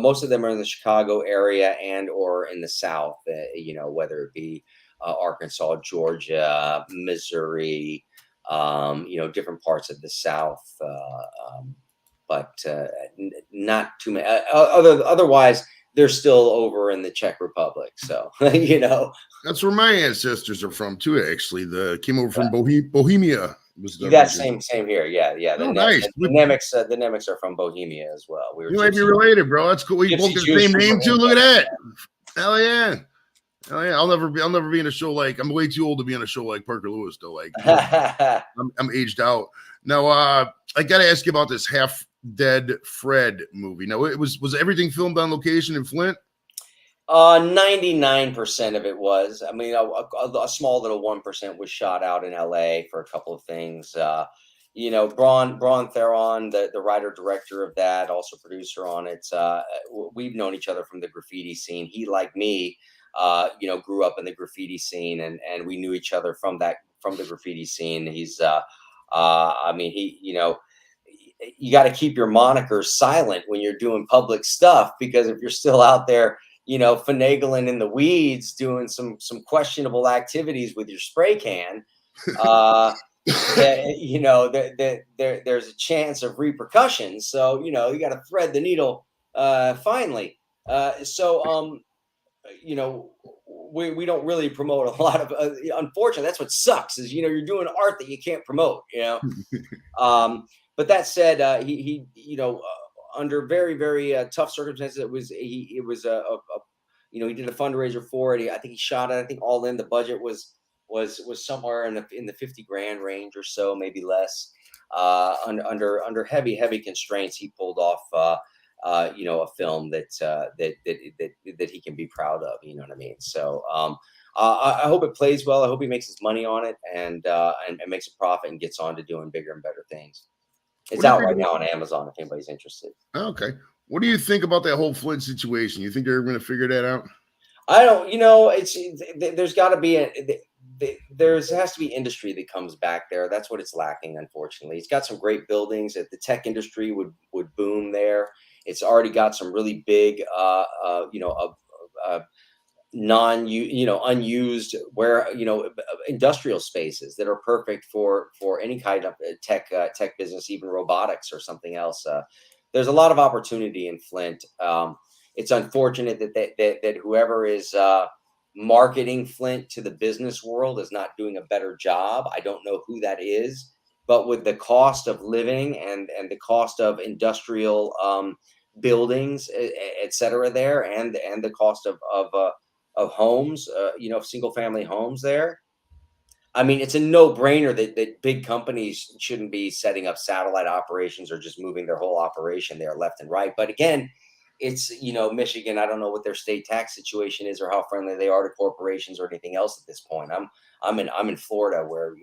most of them are in the Chicago area and or in the South, whether it be Arkansas, Georgia, Missouri, different parts of the South. But not too many. Otherwise, they're still over in the Czech Republic. So that's where my ancestors are from too. Actually, came over from Bohemia. That's same here. Yeah. Nice. The Nemecs are from Bohemia as well. We might be related, bro. That's cool. We both got the same name too. Look at that. Hell yeah. Oh yeah, I'll never be in a show like, I'm way too old to be in a show like Parker Lewis though. Like I'm aged out. Now I gotta ask you about this Half Dead Fred movie. Now was everything filmed on location in Flint? 99% of it was. I mean, a small little 1% was shot out in LA for a couple of things. Braun Theron, the writer director of that, also producer on it. We've known each other from the graffiti scene. He, like me, grew up in the graffiti scene, and we knew each other from the graffiti scene. I mean, you got to keep your moniker silent when you're doing public stuff, because if you're still out there, finagling in the weeds, doing some questionable activities with your spray can, there's a chance of repercussions. So, you got to thread the needle finely. So, you know, we don't really promote a lot of, unfortunately, that's what sucks is, you're doing art that you can't promote. But that said, he under very, very tough circumstances, it was he did a fundraiser for it. I think he shot it. I think all in the budget was somewhere in the 50 grand range or so, maybe less. Under heavy constraints, he pulled off a film that he can be proud of. You know what I mean? So I hope it plays well. I hope he makes his money on it and makes a profit and gets on to doing bigger and better things. It's out right now on Amazon if anybody's interested. Okay. What do you think about that whole Flint situation? You think they're going to figure that out? I don't, there's got to be there has to be industry that comes back there. That's what it's lacking, unfortunately. It's got some great buildings that the tech industry would boom there. It's already got some really big, unused industrial spaces that are perfect for any kind of tech business, even robotics or something else. There's a lot of opportunity in Flint. It's unfortunate that whoever is marketing Flint to the business world is not doing a better job. I don't know who that is, but with the cost of living and the cost of industrial buildings, et cetera, there, and the cost of homes, single family homes there. I mean, it's a no-brainer that big companies shouldn't be setting up satellite operations or just moving their whole operation there left and right. But again, it's Michigan. I don't know what their state tax situation is or how friendly they are to corporations or anything else at this point. I'm in Florida, where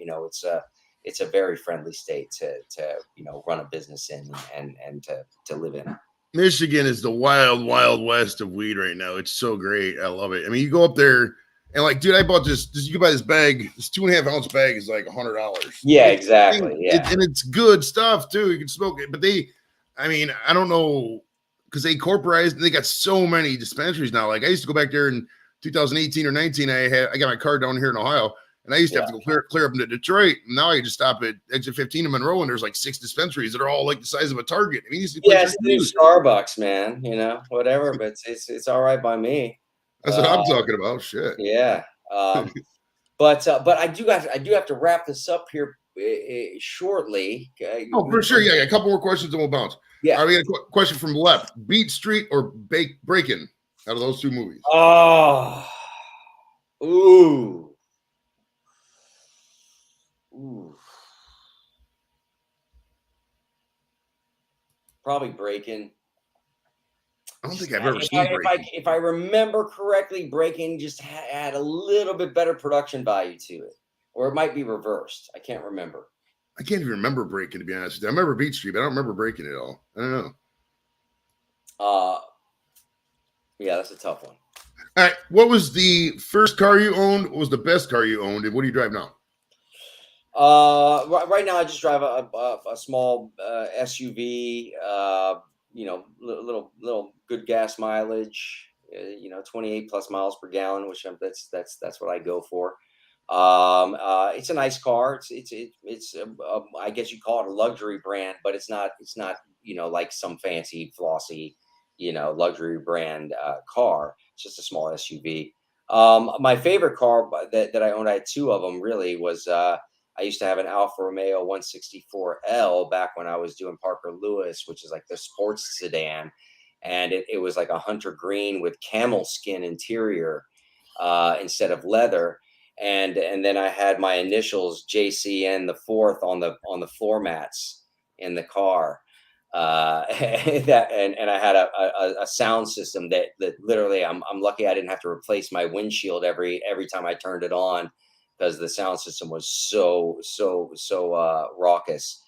it's a very friendly state to run a business in and to live in. Michigan is the wild, wild west of weed right now. It's so great. I love it. I mean, you go up there and like, dude, I bought this. You can buy this bag. This 2.5 ounce bag is like $100. Yeah, exactly. Yeah, and it's good stuff too. You can smoke it, but I don't know, because they corporatized. They got so many dispensaries now. Like I used to go back there in 2018 or 19. I got my car down here in Ohio. And I used to have to go clear up into Detroit. Now I just stop at exit 15 in Monroe, and there's like 6 dispensaries that are all like the size of a Target. I mean, it's the new Starbucks, man. Whatever, but it's all right by me. That's what I'm talking about. Shit. Yeah. But I do have to wrap this up here shortly. Oh, for sure. Yeah, a couple more questions and we'll bounce. Yeah. All right, we got a question from left: Beat Street or Breakin'? Out of those two movies. Oh. Ooh. Probably Breakin'. I don't think I've ever seen Breakin'. If I remember correctly, Breakin' just had a little bit better production value to it, or it might be reversed. I can't remember. I can't even remember Breakin', to be honest with you. I remember Beat Street, but I don't remember Breakin' at all. I don't know. Yeah, that's a tough one. All right, what was the first car you owned? What was the best car you owned, and what do you drive now? Right now I just drive a small SUV. Little good gas mileage. 28 plus miles per gallon, which that's what I go for. It's a nice car. It's I guess you call it a luxury brand, but it's not like some fancy flossy luxury brand car. It's just a small SUV. My favorite car that I owned, I had 2 of them really, was I used to have an Alfa Romeo 164L back when I was doing Parker Lewis, which is like the sports sedan. And it was like a hunter green with camel skin interior instead of leather. And then I had my initials JCN the 4th on the floor mats in the car. that and I had a sound system that literally I'm lucky I didn't have to replace my windshield every time I turned it on, because the sound system was so raucous.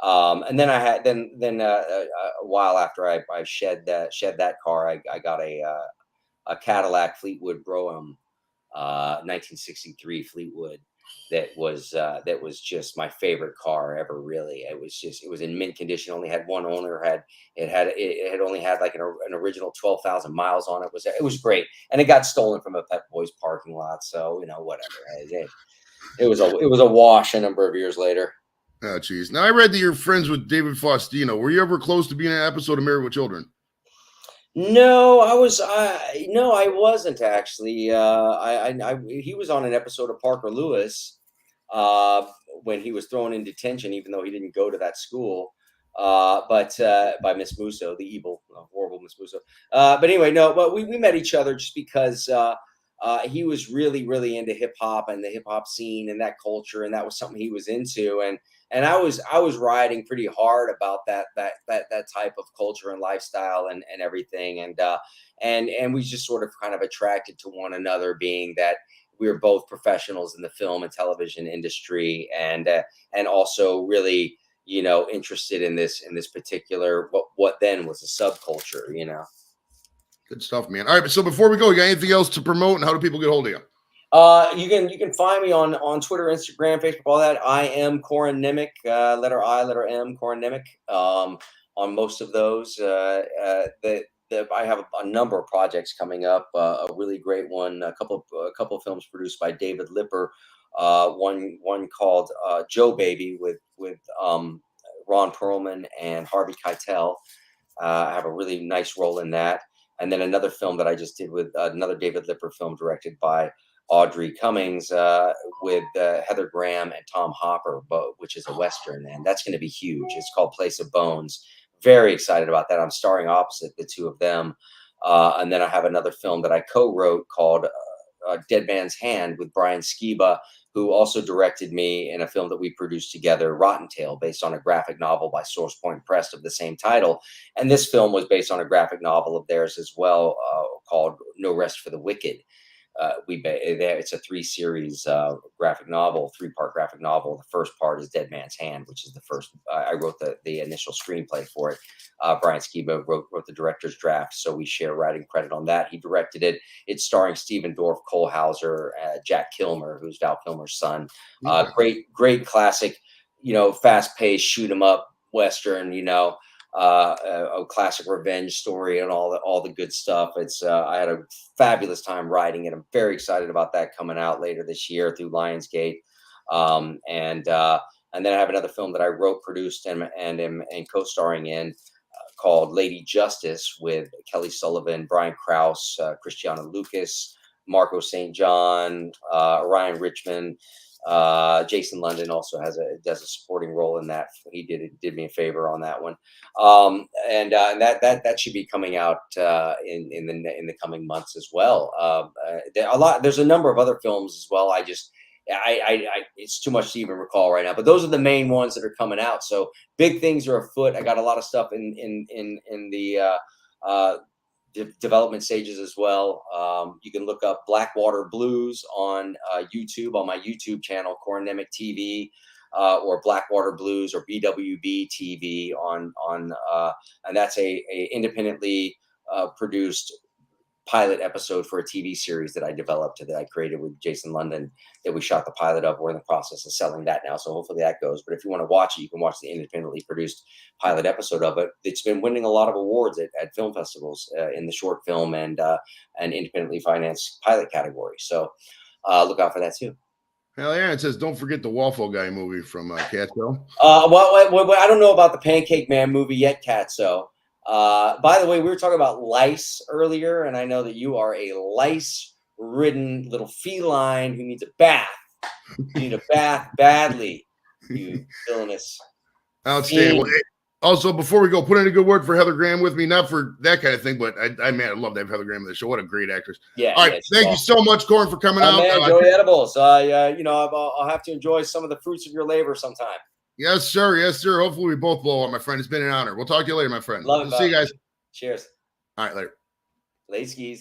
And then I had a while after I shed that car, I got a Cadillac Fleetwood Brougham, 1963 Fleetwood, that was just my favorite car ever. Really, it was in mint condition. Only had one owner. It had only had like an original 12,000 miles on it. It was great, and it got stolen from a Pep Boys parking lot. So whatever. It was a wash a number of years later. Oh, geez. Now, I read that you're friends with David Faustino. Were you ever close to being in an episode of Married with Children? No, I wasn't actually. He was on an episode of Parker Lewis, uh, when he was thrown in detention, even though he didn't go to that school. But by Miss Musso, the evil, horrible Miss Musso. But anyway, no. But we met each other just because he was really into hip hop and the hip hop scene and that culture, and that was something he was into. And I was riding pretty hard about that type of culture and lifestyle and everything. And we just sort of kind of attracted to one another, being that we were both professionals in the film and television industry, and also really interested in this particular what then was a subculture. Good stuff, man. All right, so before we go, you got anything else to promote, and how do people get a hold of you? You can find me on Twitter, Instagram, Facebook, all that. I am Corin Nemic, letter I, letter M, Corin Nemic. On most of those, I have a number of projects coming up. A really great one, a couple of films produced by David Lipper. One called Joe Baby with Ron Perlman and Harvey Keitel. I have a really nice role in that. And then another film that I just did with another David Lipper film directed by Audrey Cummings, with Heather Graham and Tom Hopper, which is a Western, and that's going to be huge. It's called Place of Bones. Very excited about that. I'm starring opposite the two of them. And then I have another film that I co-wrote called Dead Man's Hand with Brian Skiba, who also directed me in a film that we produced together, Rotten Tail, based on a graphic novel by Source Point Press of the same title. And this film was based on a graphic novel of theirs as well, called No Rest for the Wicked. It's a 3-series graphic novel, 3-part graphic novel. The first part is Dead Man's Hand, which is the first. I wrote the initial screenplay for it. Brian Skiba wrote the director's draft, so we share writing credit on that. He directed it. It's starring Stephen Dorff, Cole Hauser, Jack Kilmer, who's Val Kilmer's son. Great classic, fast-paced shoot 'em up Western. A classic revenge story and all the good stuff. I had a fabulous time writing it. I'm very excited about that coming out later this year through Lionsgate. And then I have another film that I wrote, produced, and co-starring in, called Lady Justice, with Kelly Sullivan, Brian Krause, Christiana Lucas, Marco St. John, Ryan Richmond. Jason London also does a supporting role in that. He did me a favor on that one. And that should be coming out in the coming months as well. There's a number of other films as well. It's too much to even recall right now, but those are the main ones that are coming out. So big things are afoot. I got a lot of stuff in the development stages as well. You can look up Blackwater Blues on YouTube, on my YouTube channel, Corin Nemic TV, or Blackwater Blues or BWB TV and that's a independently produced pilot episode for a TV series that I developed, that I created with Jason London, that we shot the pilot of. We're in the process of selling that now, so hopefully that goes. But if you want to watch it, you can watch the independently produced pilot episode of it. It's been winning a lot of awards at film festivals in the short film and independently financed pilot category. So look out for that too. Hell yeah! It says, don't forget the Waffle Guy movie from Catso. Well, I don't know about the Pancake Man movie yet, Catso. By the way, we were talking about lice earlier, and I know that you are a lice-ridden little feline who needs a bath. You need a bath badly, you villainous. Outstanding. Well, also, before we go, put in a good word for Heather Graham with me, not for that kind of thing, but I love to have Heather Graham on the show. What a great actress. Yeah. All right. Thank you so much, Corin, for coming out. Man, enjoy the edibles. I'll have to enjoy some of the fruits of your labor sometime. Yes, sir. Yes, sir. Hopefully we both blow up, my friend. It's been an honor. We'll talk to you later, my friend. Love it. See you guys. Cheers. All right, later. Late skis.